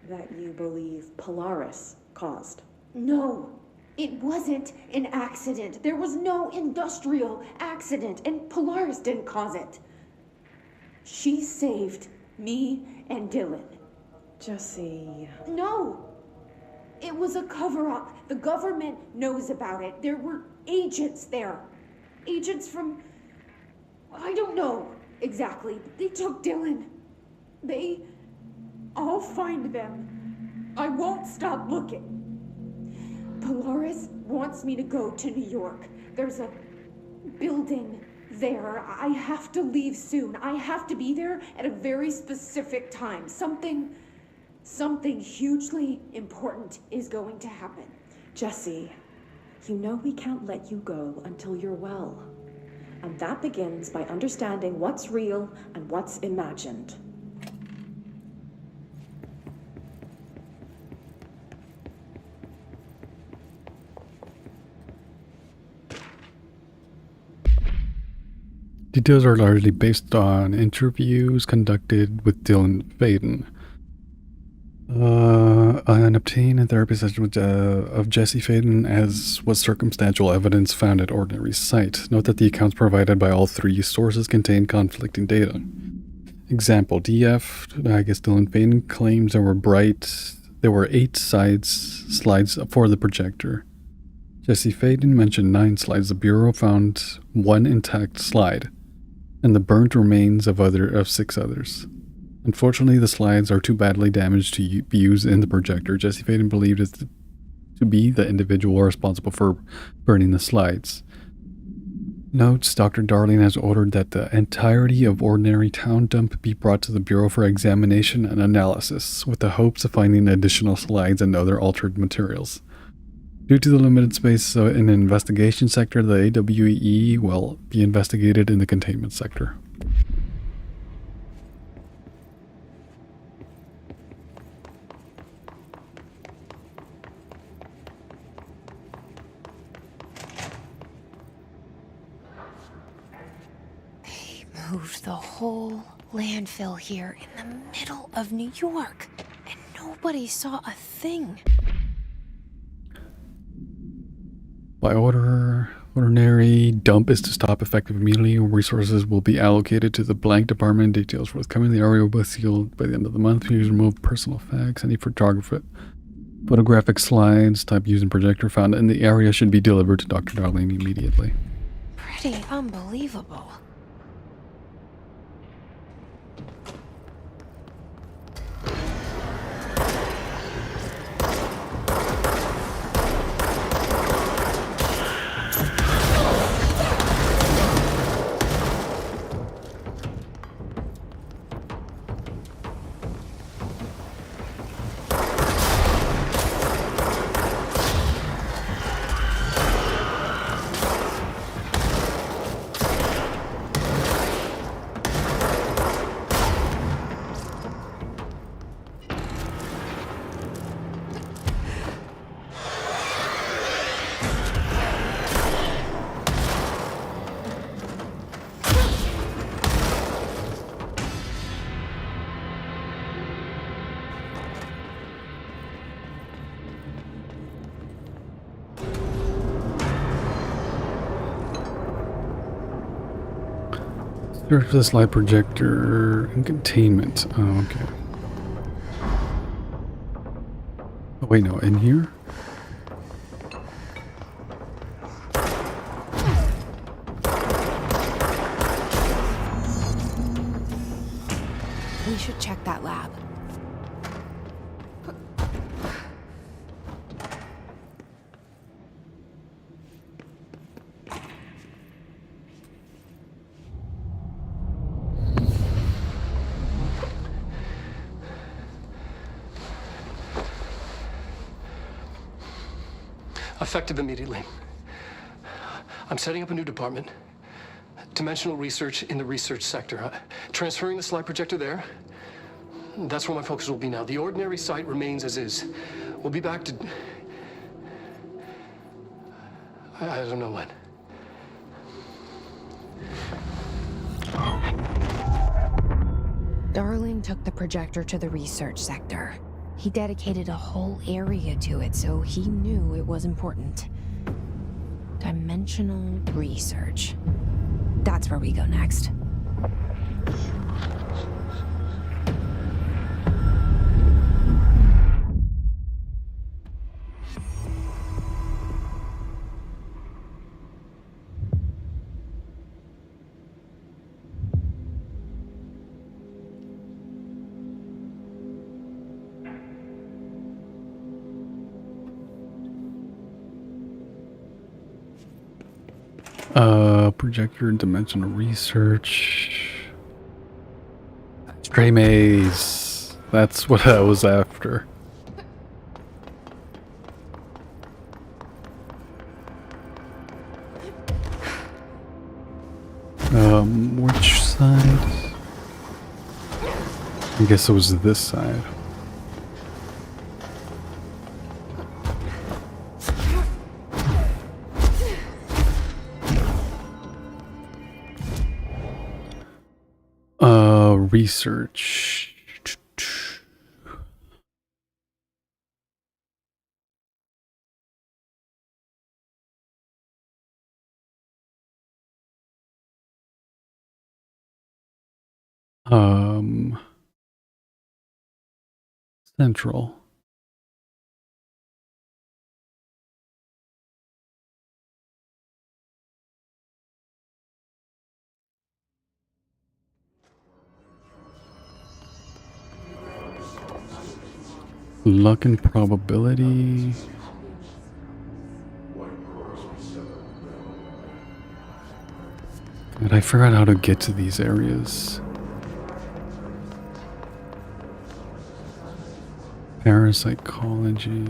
That you believe Polaris caused? No, it wasn't an accident. There was no industrial accident, and Polaris didn't cause it. She saved me and Dylan. Jesse... No! It was a cover-up. The government knows about it. There were agents there. Agents from... I don't know exactly, but they took Dylan. I'll find them. I won't stop looking. Polaris wants me to go to New York. There's a building there. I have to leave soon. I have to be there at a very specific time. Something hugely important is going to happen. Jesse, you know we can't let you go until you're well. And that begins by understanding what's real and what's imagined. Details are largely based on interviews conducted with Dylan Faden. An obtained therapy session of Jesse Faden as was circumstantial evidence found at Ordinary site. Note that the accounts provided by all three sources contain conflicting data. Example, DF, I guess Dylan Faden, claims there were 8 slides for the projector. Jesse Faden mentioned 9 slides. The Bureau found 1 intact slide, and the burnt remains of 6 others. Unfortunately, the slides are too badly damaged to be used in the projector. Jesse Faden believed it to be the individual responsible for burning the slides. Notes, Dr. Darling has ordered that the entirety of Ordinary Town Dump be brought to the Bureau for examination and analysis, with the hopes of finding additional slides and other altered materials. Due to the limited space in the investigation sector, the AWE will be investigated in the containment sector. Moved the whole landfill here in the middle of New York, and nobody saw a thing. By Ordinary dump is to stop effective immediately. Resources will be allocated to the blank department. Details forthcoming. The area will be sealed by the end of the month. Please remove personal effects. Any photography Photographic slides type using projector found in the area should be delivered to Dr. Darling immediately. Pretty unbelievable. Surface light projector and containment. Oh, okay. Oh, wait, no, in here? We should check that lab. Effective immediately. I'm setting up a new department. Dimensional research in the research sector. Transferring the slide projector there. That's where my focus will be now. The ordinary site remains as is. We'll be back to... I don't know when. Darling took the projector to the research sector. He dedicated a whole area to it, so he knew it was important. Dimensional research. That's where we go next. Projector dimensional research. Stray maze. That's what I was after. Which side? I guess it was this side. Research. Central. Luck and probability. And I forgot how to get to these areas. Parapsychology.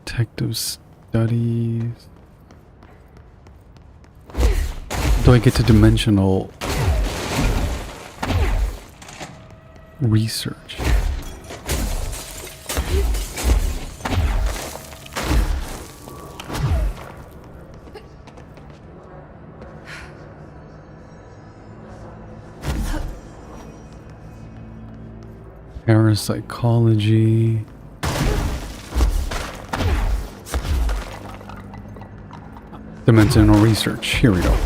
Detective studies. Do I get to dimensional research? Parapsychology. Dimensional research. Here we go.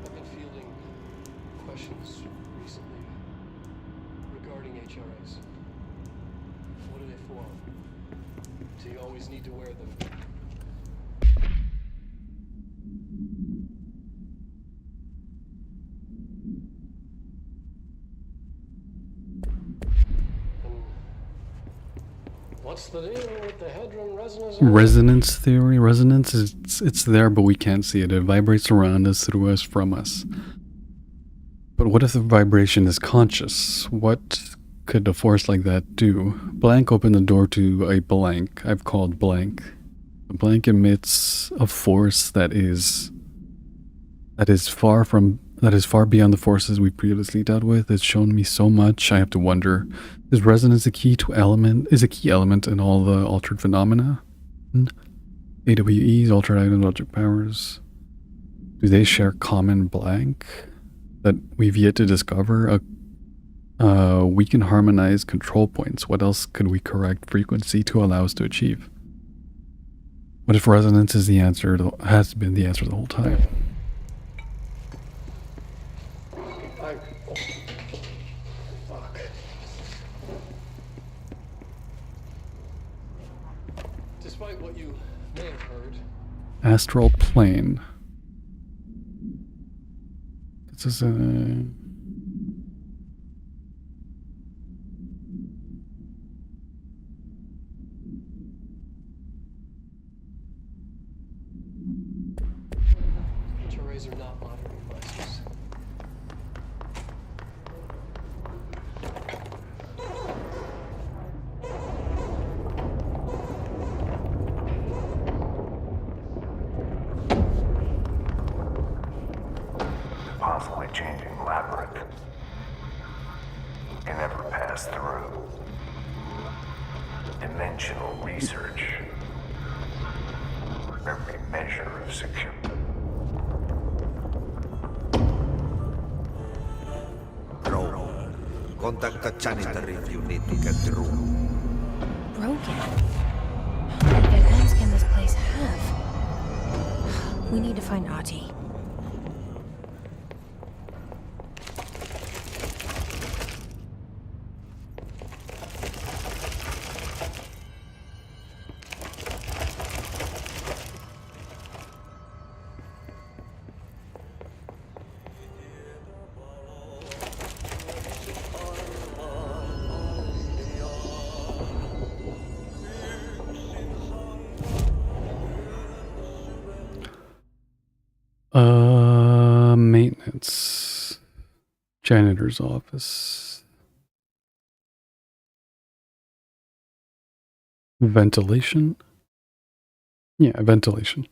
I've been fielding questions recently regarding HRAs. What are they for? Do you always need to wear them? What's the deal with the Hedron resonance? Resonance theory. Resonance is it's there, but we can't see it. It vibrates around us, through us, from us. But what if the vibration is conscious? What could a force like that do? Blank opened the door to a blank I've called blank. The blank emits a force that is far beyond the forces we previously dealt with. It's shown me so much. I have to wonder, is resonance a key element in all the altered phenomena? AWEs, altered items, object powers. Do they share common blank that we've yet to discover? We can harmonize control points. What else could we correct frequency to allow us to achieve? What if resonance is the answer? Has been the answer the whole time? Fuck. Despite what you may have heard, Astral plane. This is a... HRAs are not monitoring devices. Possibly changing labyrinth. Can never pass through. Dimensional research. Every measure of security. Bro, contact the janitor if you need to get the room. Broken? How many dead ends can this place have? We need to find Ahti. Maintenance. Janitor's office. Ventilation? Yeah, ventilation.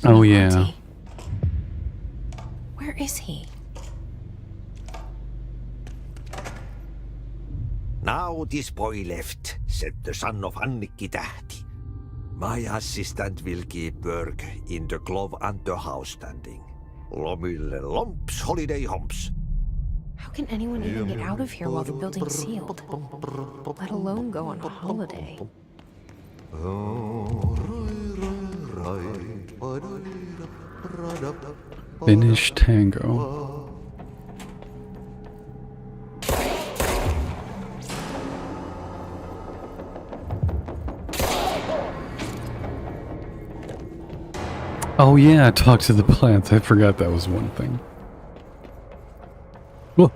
Oh yeah. Where is he? Now this boy left, said the son of Annikki Tähti. My assistant will keep work in the glove and the house standing. Lomille lomps, holiday humps. How can anyone even get out of here while the building's sealed? Let alone go on a holiday. Finnish tango. Oh yeah, talk to the plants. I forgot that was one thing. Whoa.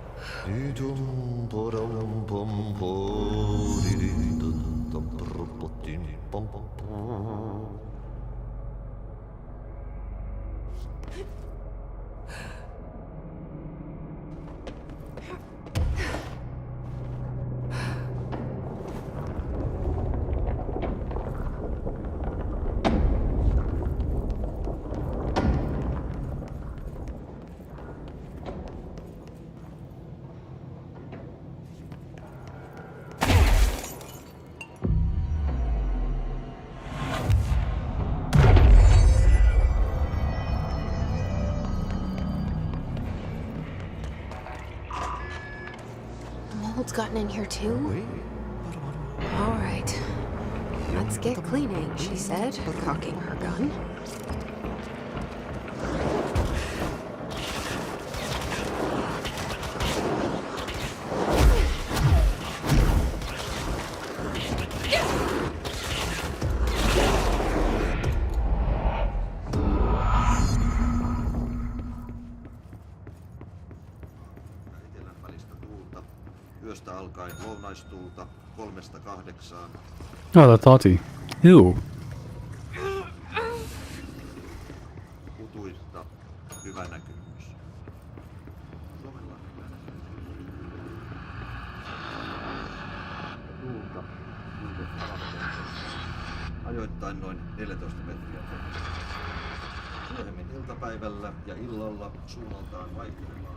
Mold's gotten in here too? Alright. Let's get cleaning, she said, cocking her gun. Yöstä alkaen lounaistuulta 3–8. Oh, that's Lottie. Ew. Kutuista hyvä näkymys. Suomella tuulta ajoittain noin 14 metriä. Myöhemmin iltapäivällä ja illalla suunnaltaan vaihtelemaan.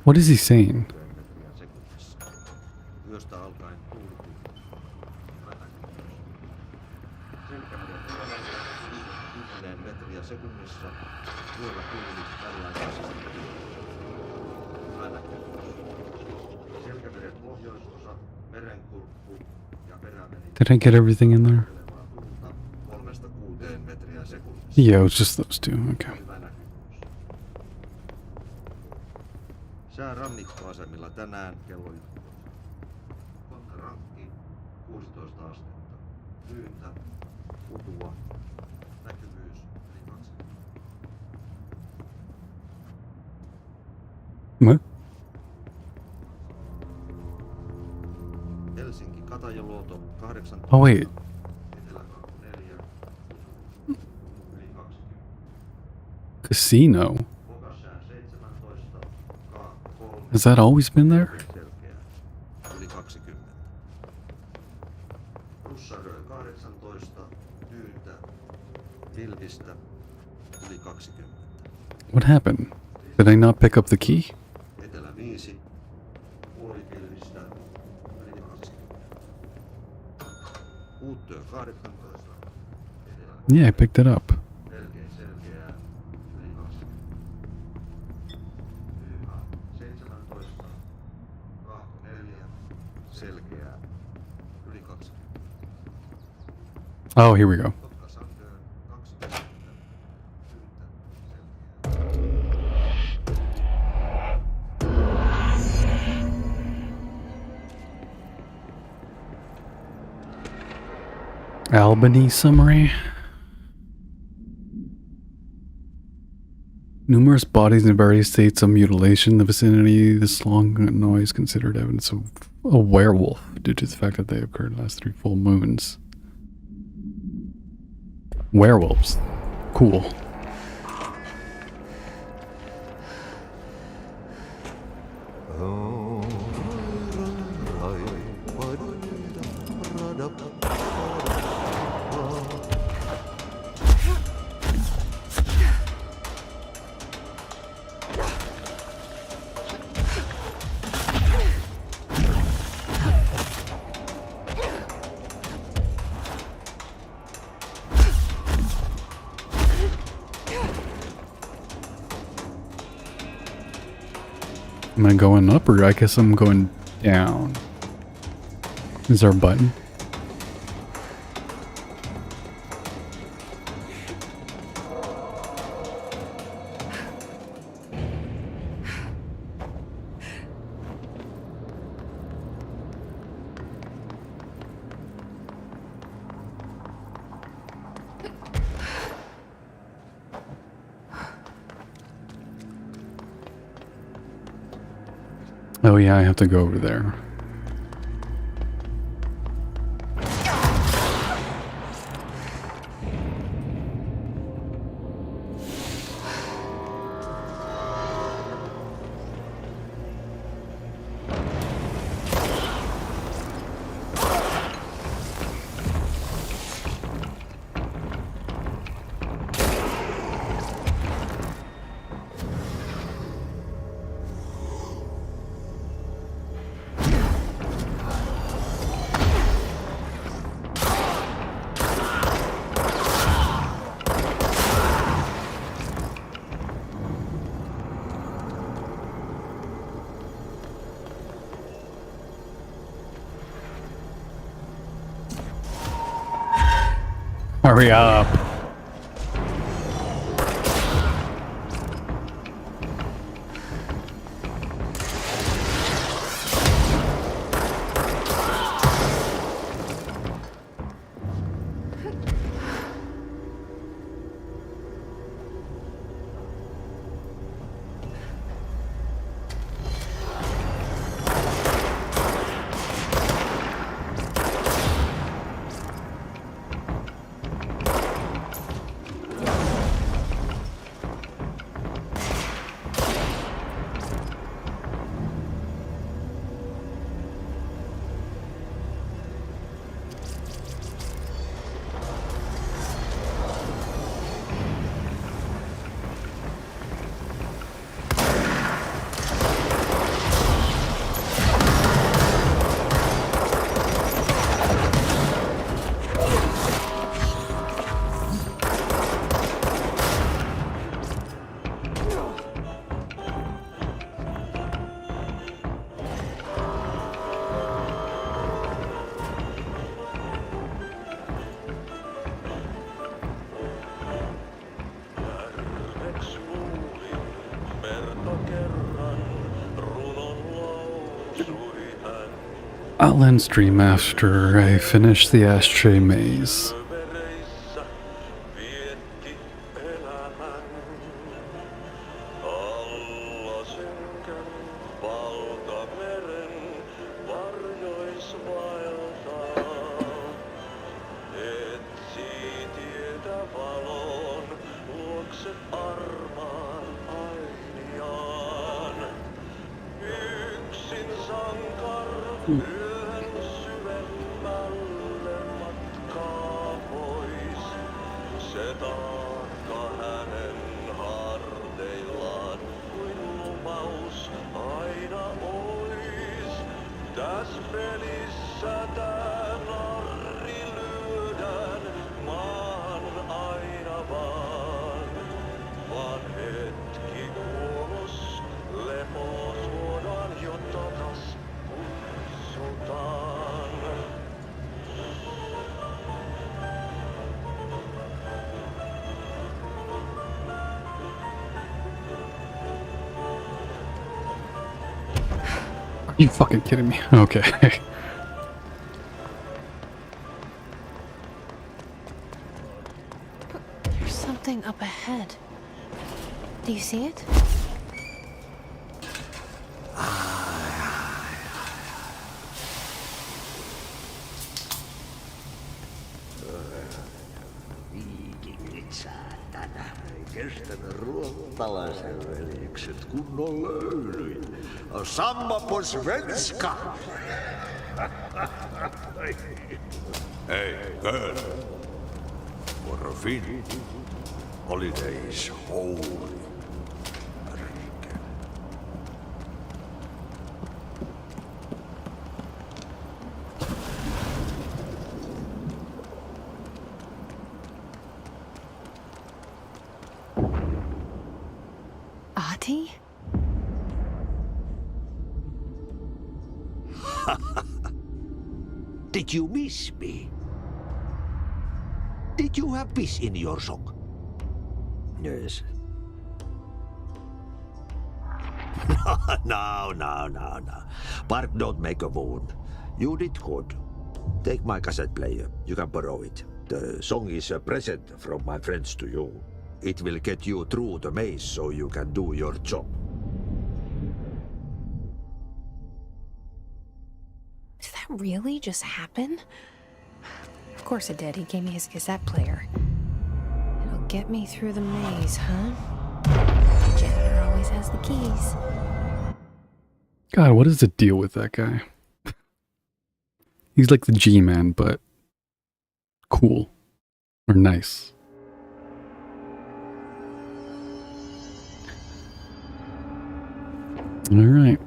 What is he saying? Yöstä alkaen tuulti. Selkämeren 10 metriä sekunnissa. Yöllä tuuli väliaikaisesti. Selkämeren pohjoisosa, merenkurkku ja perämeri. Did I get everything in there? 3–6 metriä sekunnissa. Yeah, it was just those two. Okay. Sää rannikkoasemilla tänään kello 1. Rankki 16 astetta. Lyyntä, kutua, näkyvyys yli 2. What? Helsinki Katajaluoto 18. Oh wait. Etelä-Karhu 4. Yli 20. Casino. Pokassää 17. Kaakko 3. Has that always been there? Selkeä. Yli 20. Russarö 18. Tyyntä. Vilvistä. Yli 20. What happened? Did I not pick up the key? Etelä 5. Puolipilvistä. Yli 20. Uuttyö 18. Yeah, I picked it up. Melkein selkeää. Yli 20. Yhä 17. Kaakko 4. Selkeää. Yli 20. Oh, here we go. Albany summary. Numerous bodies in various states of mutilation in the vicinity. This long noise considered evidence of a werewolf due to the fact that they occurred last 3 full moons. Werewolves. Cool. Am I going up, or I guess I'm going down? Is there a button? Oh yeah, I have to go over there. Hurry up. I'll end stream after I finish the Ashtray Maze. Are you fucking kidding me? Okay. There's something up ahead. Do you see it? Viikingit saatana. Kestänyt ruottalaisen veljekset kunnon löylyit. Samma på svenska! Hey, girl. For a Finn, holiday is holy. Ahti? Did you miss me? Did you have peace in your song? Yes. No. Bark don't make a wound. You did good. Take my cassette player. You can borrow it. The song is a present from my friends to you. It will get you through the maze so you can do your job. really just happen? Of course it did. He gave me his cassette player. It'll get me through the maze, huh? The janitor always has the keys. God, what is the deal with that guy? He's like the G-Man, but cool. Or nice. Alright.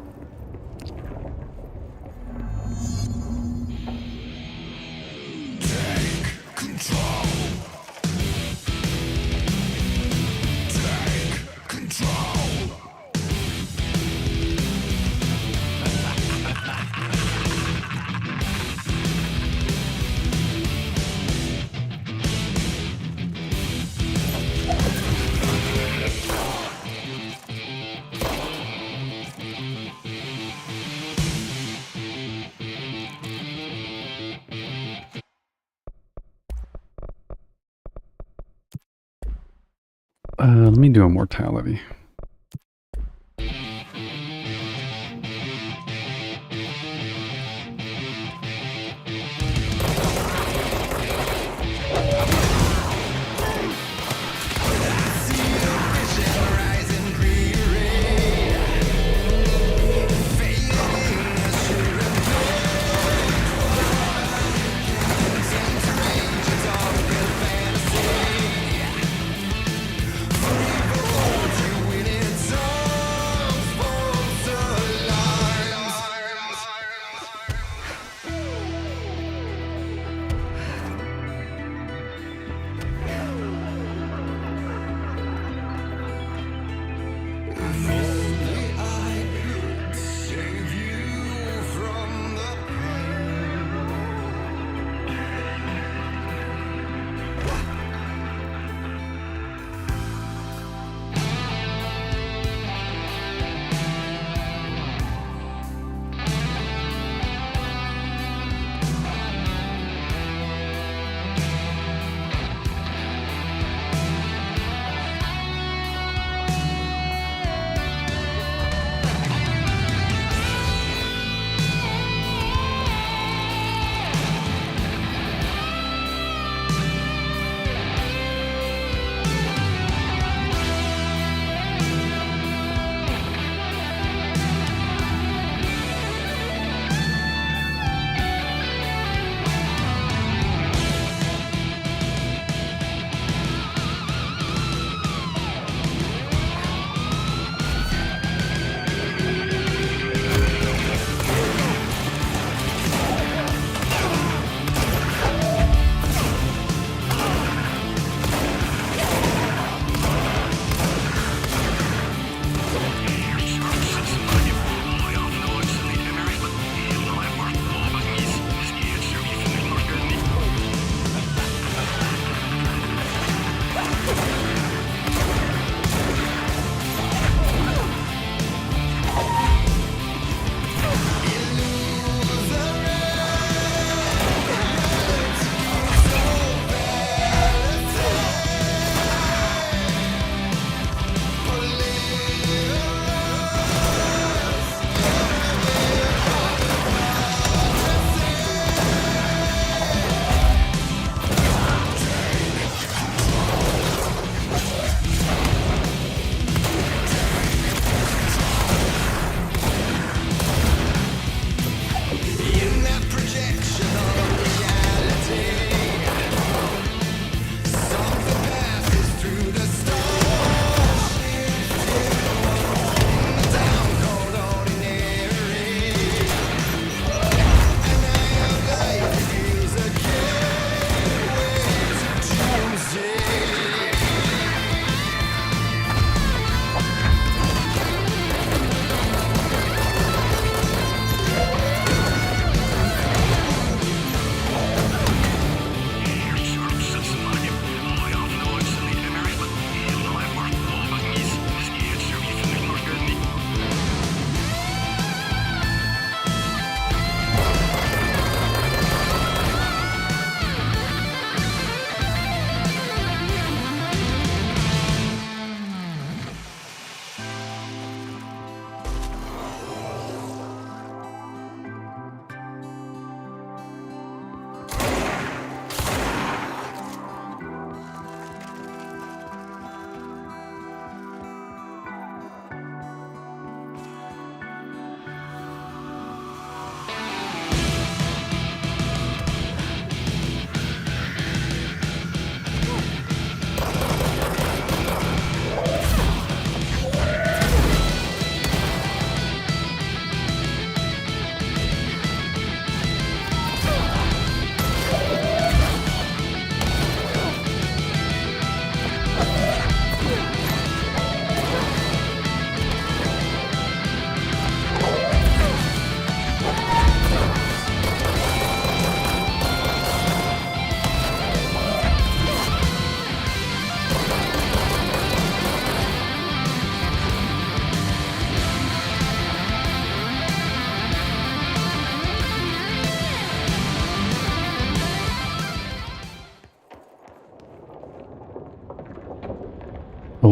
Let me do immortality.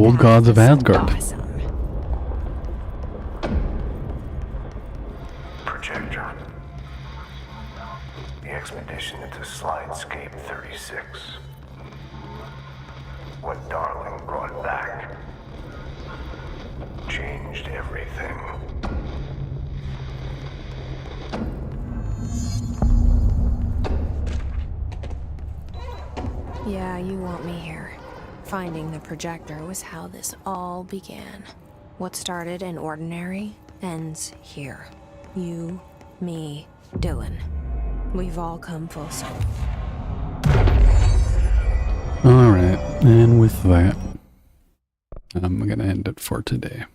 old gods of Asgard. Projector. The expedition into Slidescape 36. What Darling brought back changed everything. Yeah, you want me here. Finding the projector was how this all began. What started in Ordinary ends here. You, me, Dylan. We've all come full circle. Alright, and with that, I'm gonna end it for today.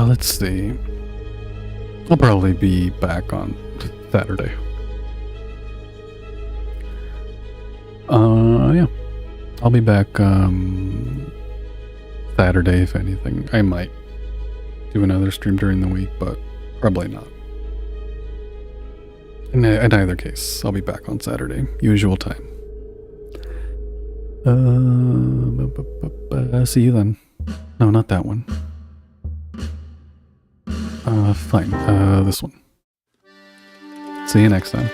Let's see. I'll probably be back on Saturday. Yeah. I'll be back, Saturday, if anything. I might do another stream during the week, but probably not. In either case, I'll be back on Saturday, usual time. See you then. No, not that one. Fine. This one. See you next time.